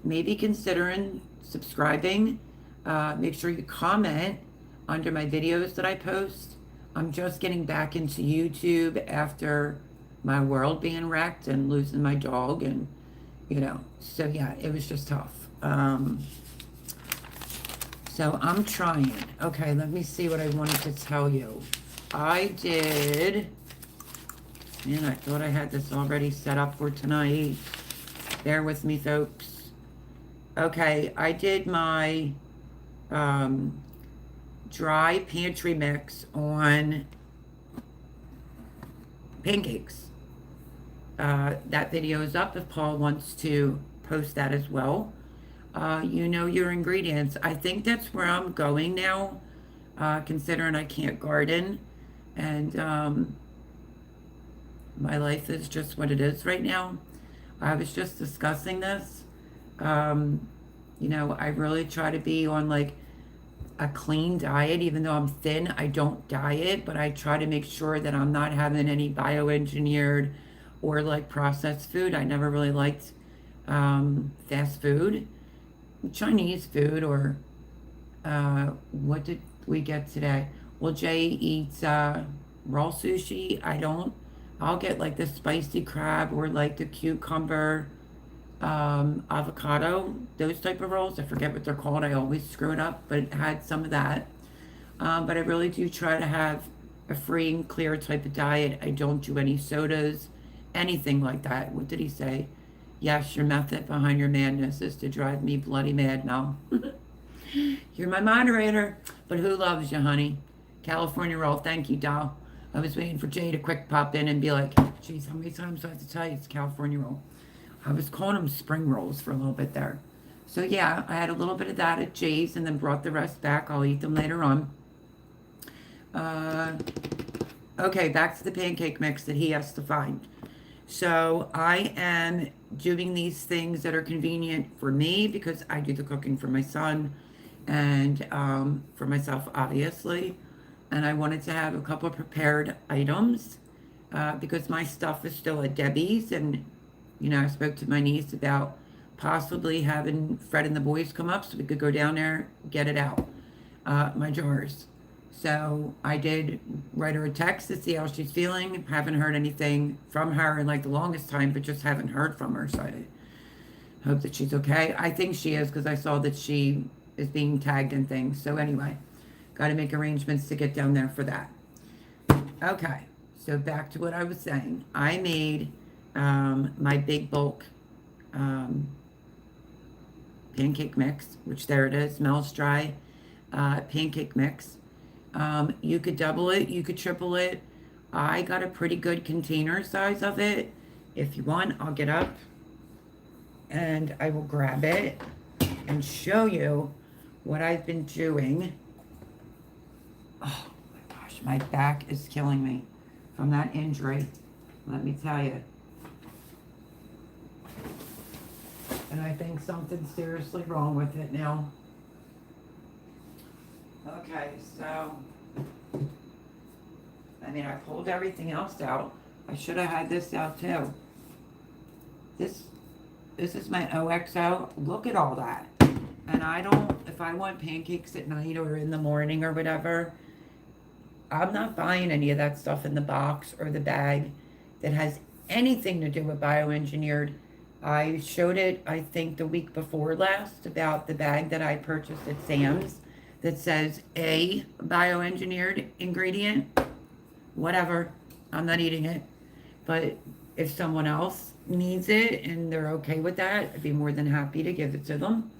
Maybe considering subscribing. Make sure you comment under my videos that I post. I'm just getting back into YouTube after my world being wrecked and losing my dog, and so yeah, it was just tough. So I'm trying. Okay, let me see what I wanted to tell you. I did, man, I thought I had this already set up for tonight. Bear with me, folks. Okay, I did my dry pantry mix on pancakes. That video is up if Paul wants to post that as well. You know your ingredients. I think that's where I'm going now, considering I can't garden, and my life is just what it is right now. I was just discussing this. I really try to be on like a clean diet. Even though I'm thin, I don't diet, but I try to make sure that I'm not having any bioengineered or like processed food. I never really liked fast food, Chinese food, or what did we get today? Well, Jay eats raw sushi. I don't. I'll get like the spicy crab or like the cucumber avocado, those type of rolls. I forget what they're called. I always screw it up, but it had some of that. But I really do try to have a free and clear type of diet. I don't do any sodas, anything like that. What did he say? Yes, your method behind your madness is to drive me bloody mad now. You're my moderator, but who loves you, honey? California roll. Thank you, doll. I was waiting for Jay to quick pop in and be like, geez, how many times do I have to tell you it's California roll? I was calling them spring rolls for a little bit there. So yeah, I had a little bit of that at Jay's and then brought the rest back. I'll eat them later on. Okay, back to the pancake mix that he has to find. So I am doing these things that are convenient for me because I do the cooking for my son and for myself, obviously. And I wanted to have a couple of prepared items because my stuff is still at Debbie's. And, I spoke to my niece about possibly having Fred and the boys come up so we could go down there, get it out, my jars. So I did write her a text to see how she's feeling. Haven't heard anything from her in like the longest time, but just haven't heard from her. So I hope that she's okay. I think she is because I saw that she is being tagged and things. So anyway, got to make arrangements to get down there for that. Okay, so back to what I was saying. I made my big bulk pancake mix, which there it is, smells dry pancake mix. You could double it, you could triple it. I got a pretty good container size of it. If you want, I'll get up and I will grab it and show you what I've been doing. Oh my gosh, my back is killing me from that injury. Let me tell you. And I think something's seriously wrong with it now. Okay, so, I pulled everything else out. I should have had this out too. This is my OXO. Look at all that. And if I want pancakes at night or in the morning or whatever, I'm not buying any of that stuff in the box or the bag that has anything to do with bioengineered. I showed it, I think, the week before last about the bag that I purchased at Sam's that says a bioengineered ingredient. Whatever, I'm not eating it. But if someone else needs it and they're okay with that, I'd be more than happy to give it to them.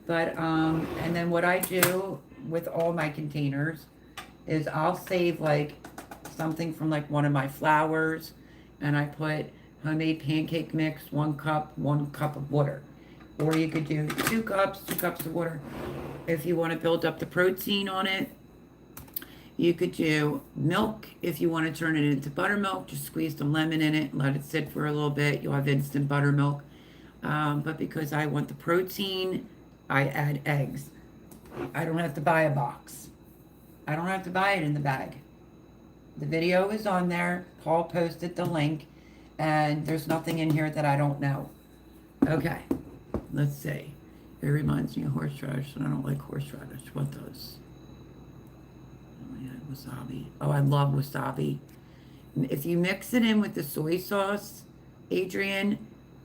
But, and then what I do with all my containers is I'll save like something from like one of my flours and I put homemade pancake mix, 1 cup of water. Or you could do 2 cups of water. If you want to build up the protein on it, you could do milk. If you want to turn it into buttermilk, just squeeze some lemon in it and let it sit for a little bit. You'll have instant buttermilk. But because I want the protein, I add eggs. I don't have to buy a box. I don't have to buy it in the bag. The video is on there. Paul posted the link. And there's nothing in here that I don't know. Okay, let's see. It reminds me of horseradish, and I don't like horseradish. What does? Oh Yeah, wasabi. Oh, I love wasabi. If you mix it in with the soy sauce, Adrian,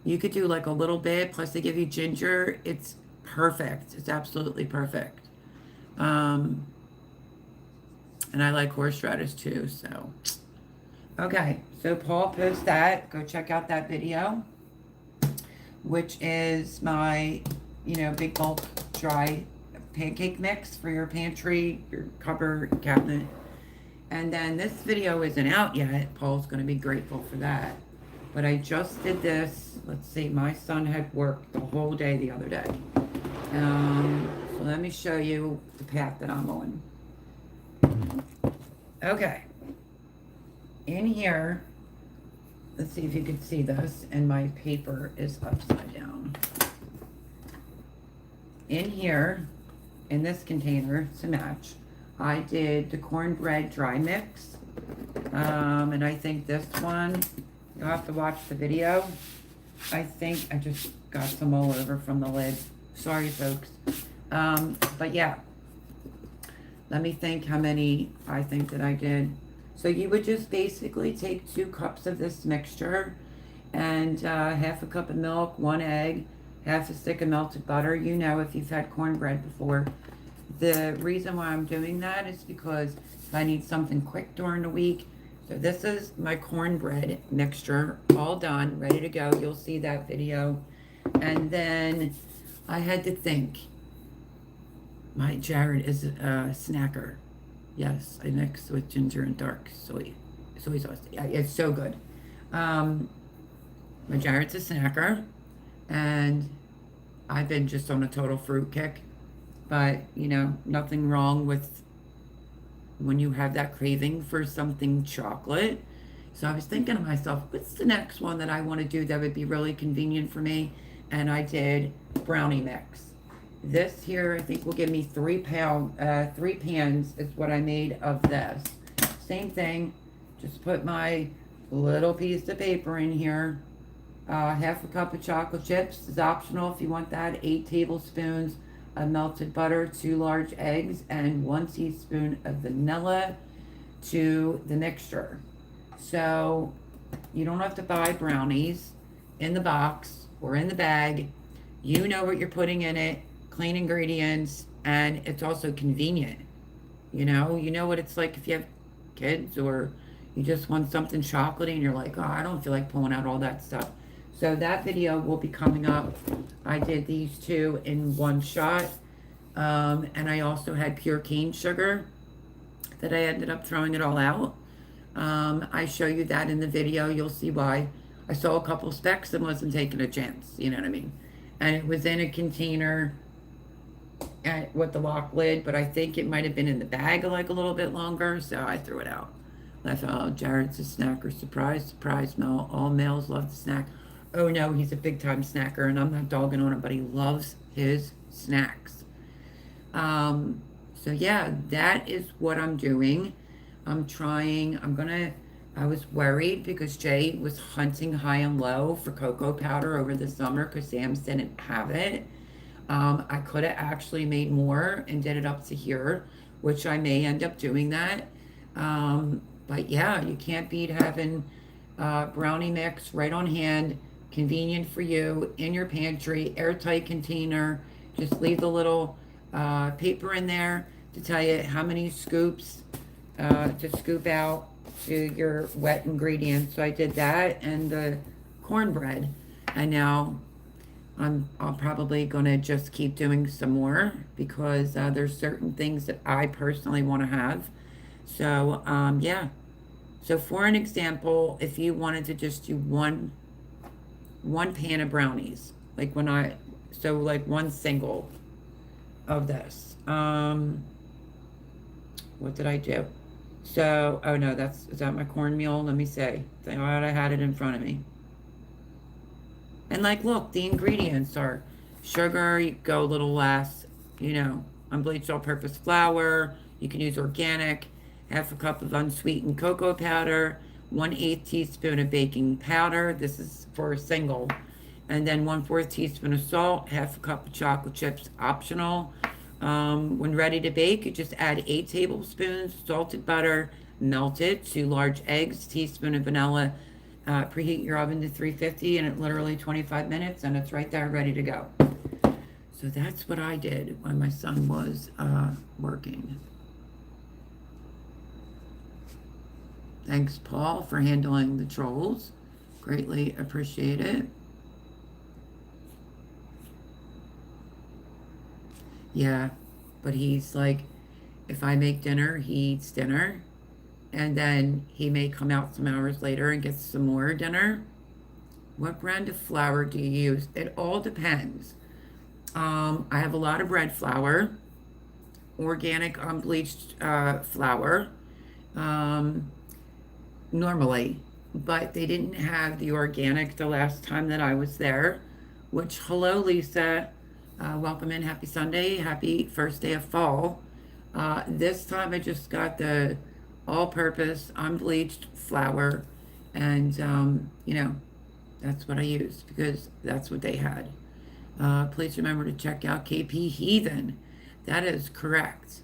you could do like a little bit, plus they give you ginger. It's perfect. It's absolutely perfect. Um, and I like horseradish too, so. Okay, so Paul posts that. Go check out that video, which is my, big bulk dry pancake mix for your pantry, your cupboard, cabinet. And then this video isn't out yet. Paul's going to be grateful for that. But I just did this. Let's see, my son had worked the whole day the other day. So let me show you the path that I'm on. Okay. In here, let's see if you can see this, and my paper is upside down. In here, in this container, to match, I did the cornbread dry mix. And I think this one, you'll have to watch the video. I think I just got some all over from the lid. Sorry, folks. But yeah, let me think how many I think that I did. So you would just basically take 2 cups of this mixture and half a cup of milk, 1 egg, half a stick of melted butter. You know, if you've had cornbread before. The reason why I'm doing that is because if I need something quick during the week. So this is my cornbread mixture, all done, ready to go. You'll see that video. And then I had to think. My Jared is a snacker. Yes, I mix with ginger and dark soy sauce. Yeah, it's so good. My Jared's a snacker, and I've been just on a total fruit kick. But, nothing wrong with when you have that craving for something chocolate. So I was thinking to myself, what's the next one that I want to do that would be really convenient for me? And I did brownie mix. This here, I think, will give me 3 pans is what I made of this. Same thing, just put my little piece of paper in here. Half a cup of chocolate chips is optional if you want that. 8 tablespoons of melted butter, 2 large eggs, and 1 teaspoon of vanilla to the mixture. So you don't have to buy brownies in the box or in the bag. You know what you're putting in it. Clean ingredients, and it's also convenient. You know what it's like if you have kids or you just want something chocolatey and you're like, oh, I don't feel like pulling out all that stuff. So that video will be coming up. I did these 2 in one shot. And I also had pure cane sugar that I ended up throwing it all out. I show you that in the video. You'll see why. I saw a couple specks and wasn't taking a chance. You know what I mean? And it was in a container with the lock lid, but I think it might have been in the bag like a little bit longer, so I threw it out. I thought, oh, Jared's a snacker. Surprise, surprise, Mel. All males love to snack. Oh no, he's a big time snacker, and I'm not dogging on him, but he loves his snacks. So yeah, that is what I'm doing. I was worried because Jay was hunting high and low for cocoa powder over the summer because Sam's didn't have it. I could have actually made more and did it up to here, which I may end up doing that. But yeah, you can't beat having brownie mix right on hand, convenient for you, in your pantry, airtight container. Just leave the little paper in there to tell you how many scoops to scoop out to your wet ingredients. So I did that and the cornbread. And now I'll probably gonna just keep doing some more because there's certain things that I personally want to have. So yeah. So for an example, if you wanted to just do one pan of brownies, like like one single of this. What did I do? So, oh no, is that my cornmeal? Let me see. I thought I had it in front of me. And like, look, the ingredients are sugar, you go a little less, unbleached all-purpose flour. You can use organic, half a cup of unsweetened cocoa powder, 1/8 teaspoon of baking powder. This is for a single. And then 1/4 teaspoon of salt, half a cup of chocolate chips, optional. When ready to bake, you just add 8 tablespoons salted butter, melt it, 2 large eggs, teaspoon of vanilla. Preheat your oven to 350 and it literally 25 minutes and it's right there ready to go. So that's what I did when my son was working. Thanks, Paul, for handling the trolls. Greatly appreciate it. Yeah, but he's like, if I make dinner, he eats dinner. And then he may come out some hours later and get some more dinner. What brand of flour do you use? It all depends. I have a lot of bread flour, organic unbleached flour, normally, but they didn't have the organic the last time that I was there, which, hello, Lisa. Welcome in. Happy Sunday. Happy first day of fall. This time I just got the all-purpose unbleached flour, and, that's what I used because that's what they had. Please remember to check out KP Heathen. That is correct.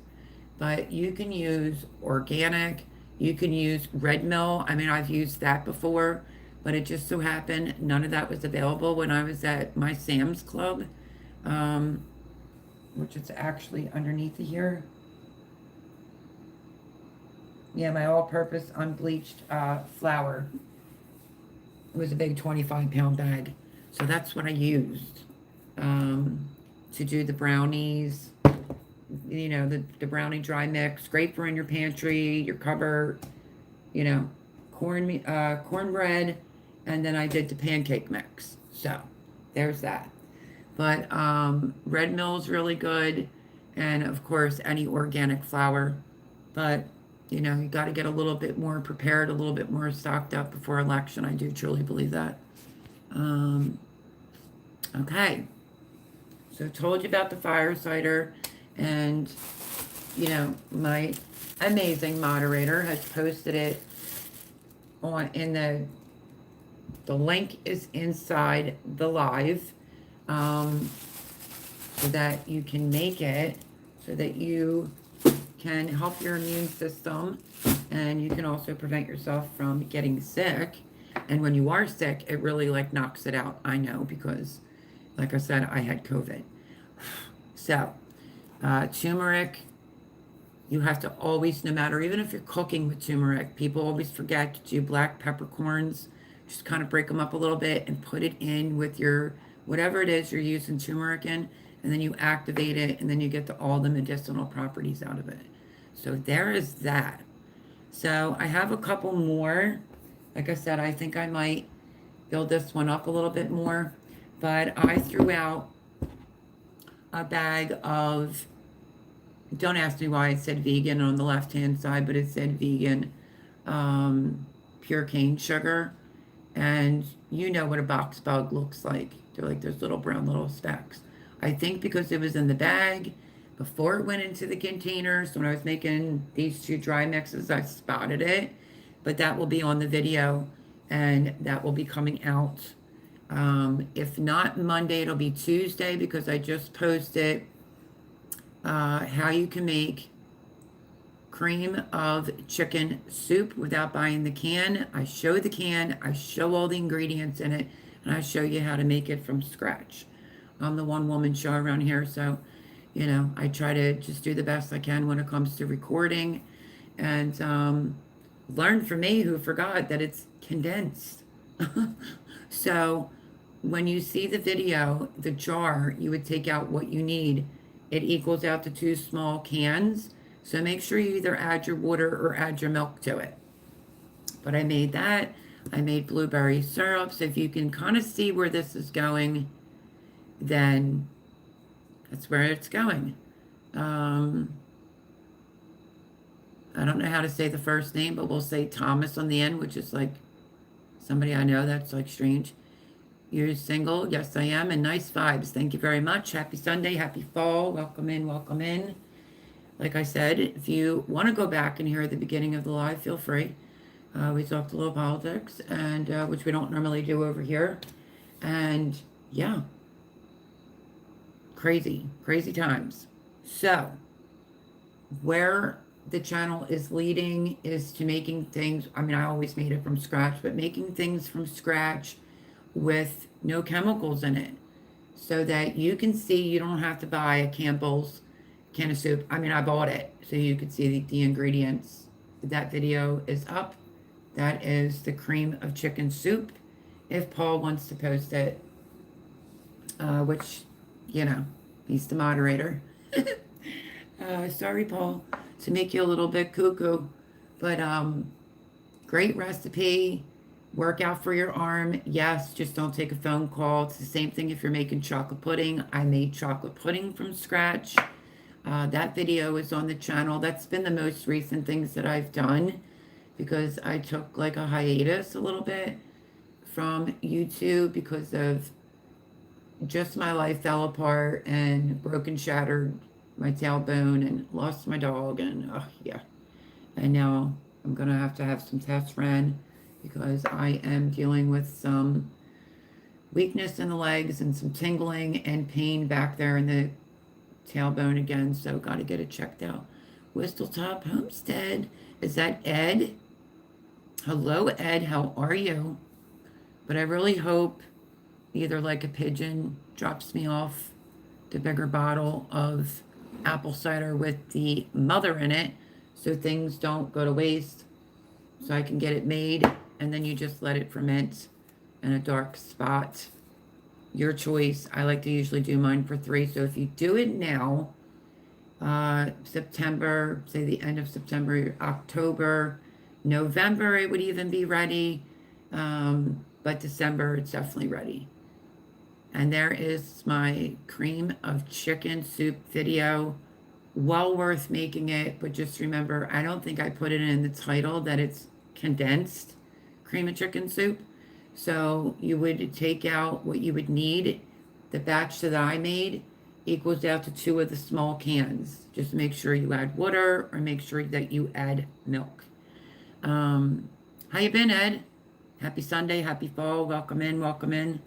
But you can use organic. You can use Red Mill. I mean, I've used that before, but it just so happened none of that was available when I was at my Sam's Club, which is actually underneath here. Yeah, my all-purpose unbleached flour. It was a big 25-pound bag. So that's what I used to do the brownies, the brownie dry mix. Great for in your pantry, your cupboard, cornbread, and then I did the pancake mix. So there's that. But Red Mill's really good, and of course any organic flour. But you got to get a little bit more prepared, a little bit more stocked up before election. I do truly believe that. Okay. So I told you about the fire cider, and, my amazing moderator has posted it in the link is inside the live, so that you can make it, so that you can help your immune system, and you can also prevent yourself from getting sick. And when you are sick, it really knocks it out. I know, because like I said, I had COVID. So turmeric, you have to always, no matter, even if you're cooking with turmeric, people always forget to do black peppercorns. Just kind of break them up a little bit and put it in with your whatever it is you're using turmeric in, and then you activate it, and then you get all the medicinal properties out of it. So there is that. So I have a couple more. Like I said, I think I might build this one up a little bit more, but I threw out a bag of, don't ask me why it said vegan on the left-hand side, but it said vegan pure cane sugar. And you know what a box bug looks like. They're like those little brown little specks. I think because it was in the bag before it went into the container. So when I was making these 2 dry mixes, I spotted it. But that will be on the video, and that will be coming out. If not Monday, it'll be Tuesday, because I just posted how you can make cream of chicken soup without buying the can. I show the can, I show all the ingredients in it, and I show you how to make it from scratch. I'm the one-woman show around here, so I try to just do the best I can when it comes to recording, and learn from me, who forgot that it's condensed. So when you see the video, the jar, you would take out what you need. It equals out to 2 small cans. So make sure you either add your water or add your milk to it. But I made that. I made blueberry syrup. So if you can kind of see where this is going, then that's where it's going. I don't know how to say the first name, but we'll say Thomas on the end, which is like somebody I know. That's strange. You're single? Yes, I am. And nice vibes. Thank you very much. Happy Sunday. Happy fall. Welcome in. Welcome in. Like I said, if you want to go back and hear the beginning of the live, feel free. We talked a little politics, and which we don't normally do over here. And yeah, crazy times. So, where the channel is leading is to making things, I mean, I always made it from scratch, but making things from scratch with no chemicals in it so that you can see you don't have to buy a Campbell's can of soup. I mean, I bought it so you could see the ingredients. That video is up. That is the cream of chicken soup. If Paul wants to post it, which, you know, he's the moderator. Sorry, Paul, to make you a little bit cuckoo, but great recipe. Workout for your arm. Yes, just don't take a phone call. It's the same thing if you're making chocolate pudding. I made chocolate pudding from scratch. That video is on the channel. That's been the most recent things that I've done because I took like a hiatus a little bit from YouTube because of just my life fell apart and broken, shattered my tailbone and lost my dog and yeah. And now I'm gonna have some tests ran because I am dealing with some weakness in the legs and some tingling and pain back there in the tailbone again. So got to get it checked out. Whistletop Homestead. Is that Ed? Hello, Ed. How are you? But I really hope either like a pigeon drops me off the bigger bottle of apple cider with the mother in it so things don't go to waste, so I can get it made, and then you just let it ferment in a dark spot. Your choice. I like to usually do mine for 3, so if you do it now, September, say the end of September, October, November, it would even be ready, but December, it's definitely ready. And there is my cream of chicken soup video. Well worth making it, but just remember, I don't think I put it in the title that it's condensed cream of chicken soup. So you would take out what you would need. The batch that I made equals out to 2 of the small cans. Just make sure you add water or make sure that you add milk. How you been, Ed? Happy Sunday, happy fall. Welcome in, welcome in.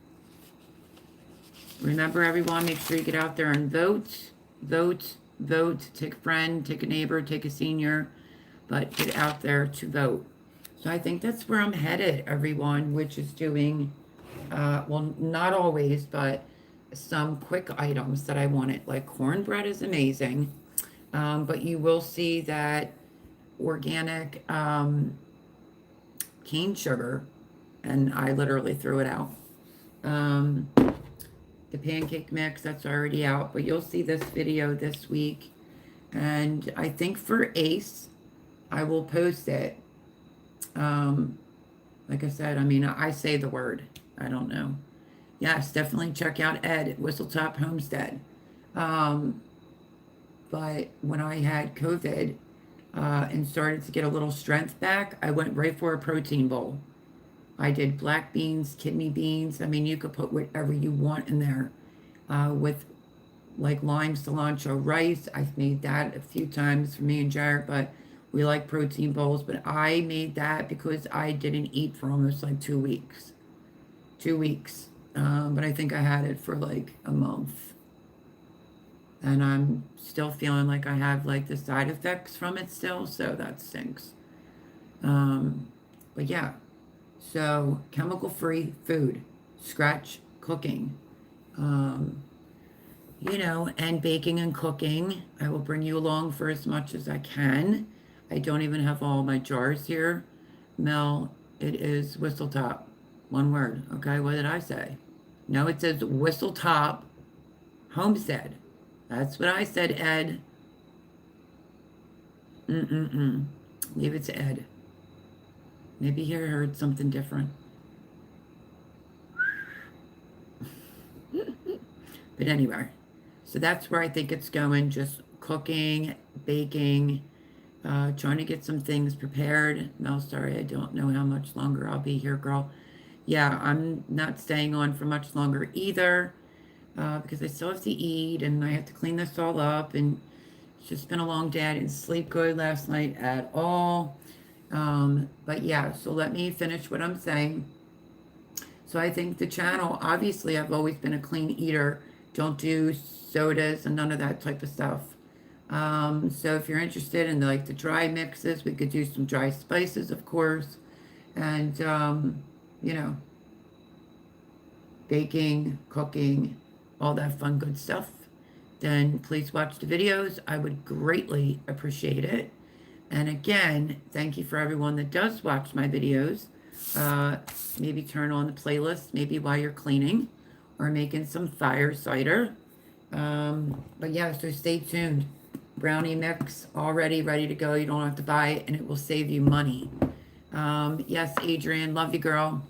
Remember, everyone, make sure you get out there and vote. Vote, vote. Take a friend, take a neighbor, take a senior, but get out there to vote. So I think that's where I'm headed, everyone, which is doing, well, not always, but some quick items that I wanted. Like cornbread is amazing, but you will see that organic cane sugar, and I literally threw it out. The pancake mix, that's already out, but you'll see this video this week. And I think for Ace, I will post it. Like I said, I mean, I say the word. I don't know. Yes, definitely check out Ed at Whistletop Homestead. But when I had COVID and started to get a little strength back, I went right for a protein bowl. I did black beans, kidney beans. I mean, you could put whatever you want in there with like lime cilantro rice. I've made that a few times for me and Jared, but we like protein bowls. But I made that because I didn't eat for almost like 2 weeks. 2 weeks. But I think I had it for like a month. And I'm still feeling like I have like the side effects from it still, so that stinks. But yeah. So, chemical-free food, scratch cooking, you know, and baking and cooking. I will bring you along for as much as I can. I don't even have all my jars here. Mel, it is Whistletop. One word, okay? What did I say? No, it says Whistletop Homestead. That's what I said, Ed. Leave it to Ed. Maybe he heard something different. But anyway, so that's where I think it's going. Just cooking, baking, trying to get some things prepared. Mel, sorry, I don't know how much longer I'll be here, girl. Yeah, I'm not staying on for much longer either because I still have to eat and I have to clean this all up. And it's just been a long day. I didn't sleep good last night at all. But yeah, so let me finish what I'm saying. So I think the channel, obviously I've always been a clean eater. Don't do sodas and none of that type of stuff. So if you're interested in like the dry mixes, we could do some dry spices, of course, and you know, baking, cooking, all that fun, good stuff. Then please watch the videos. I would greatly appreciate it. And again, thank you for everyone that does watch my videos. Uh, Maybe turn on the playlist, maybe while you're cleaning or making some fire cider. But yeah, so stay tuned. Brownie mix already ready to go. You don't have to buy it, and it will save you money. Yes, Adrian, love you, girl.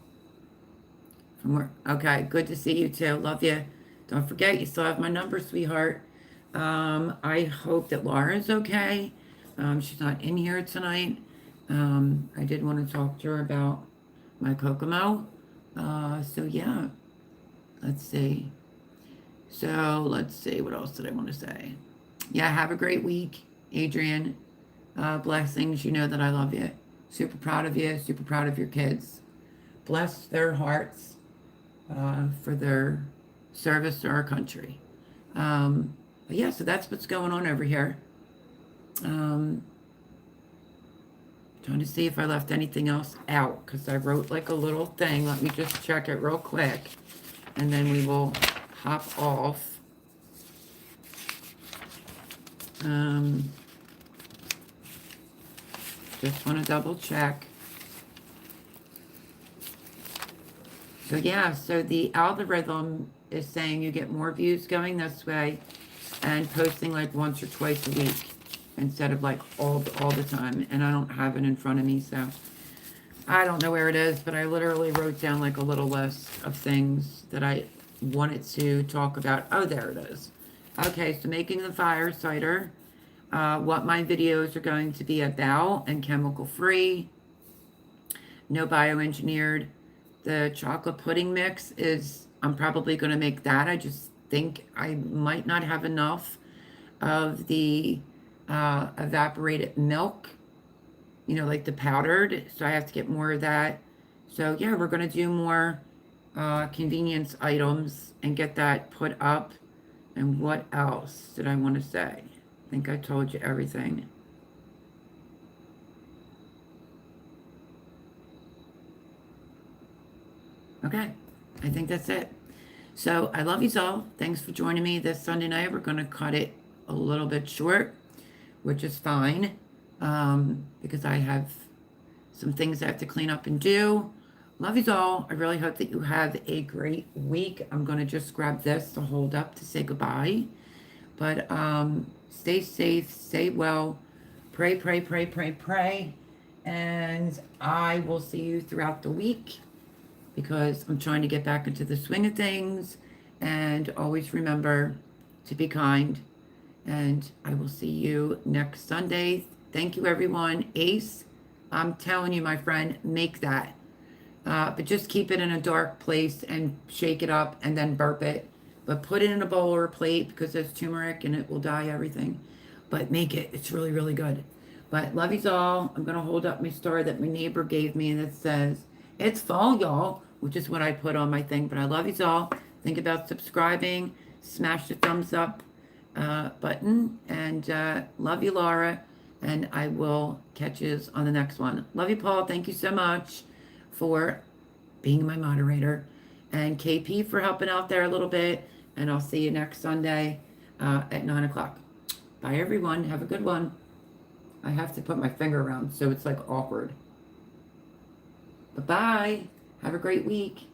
From where? Okay, good to see you too. Love you. Don't forget, you still have my number, sweetheart. I hope that Laura's okay. She's not in here tonight. I did want to talk to her about my Kokomo. So yeah, let's see. So let's see, what else did I want to say? Yeah, have a great week, Adrian. Blessings. You know that I love you. Super proud of you. Super proud of your kids. Bless their hearts for their service to our country. But yeah, so that's what's going on over here. Trying to see if I left anything else out because I wrote like a little thing. Let me just check it real quick and then we will hop off. Just want to double check. So yeah, so the algorithm is saying you get more views going this way and posting like once or twice a week instead of like all the time. And I don't have it in front of me, so I don't know where it is, but I literally wrote down like a little list of things that I wanted to talk about. Oh, there it is. Okay, so making the fire cider, what my videos are going to be about, and chemical free, no bioengineered. The chocolate pudding mix is, I'm probably going to make that. I just think I might not have enough of the evaporated milk, you know, like the powdered. So I have to get more of that. So yeah, we're going to do more convenience items and get that put up. And what else did I want to say? I think I told you everything. Okay, I think that's it. So I love you all. Thanks for joining me this Sunday night. We're going to cut it a little bit short, which is fine because I have some things I have to clean up and do. Love you all. I really hope that you have a great week. I'm going to just grab this to hold up to say goodbye. But stay safe, stay well. Pray, pray, pray, pray, pray. And I will see you throughout the week because I'm trying to get back into the swing of things. And always remember to be kind. And I will see you next Sunday. Thank you, everyone. Ace, I'm telling you, my friend, make that. But just keep it in a dark place and shake it up and then burp it. But put it in a bowl or a plate because there's turmeric and it will dye everything. But make it. It's really, really good. But love you all. I'm going to hold up my star that my neighbor gave me that says, it's fall, y'all, which is what I put on my thing. But I love you all. Think about subscribing. Smash the thumbs up button. And love you, Laura. And I will catch you on the next one. Love you, Paul. Thank you so much for being my moderator. And KP for helping out there a little bit. And I'll see you next Sunday at 9 o'clock. Bye, everyone. Have a good one. I have to put my finger around so it's like awkward. Bye-bye. Have a great week.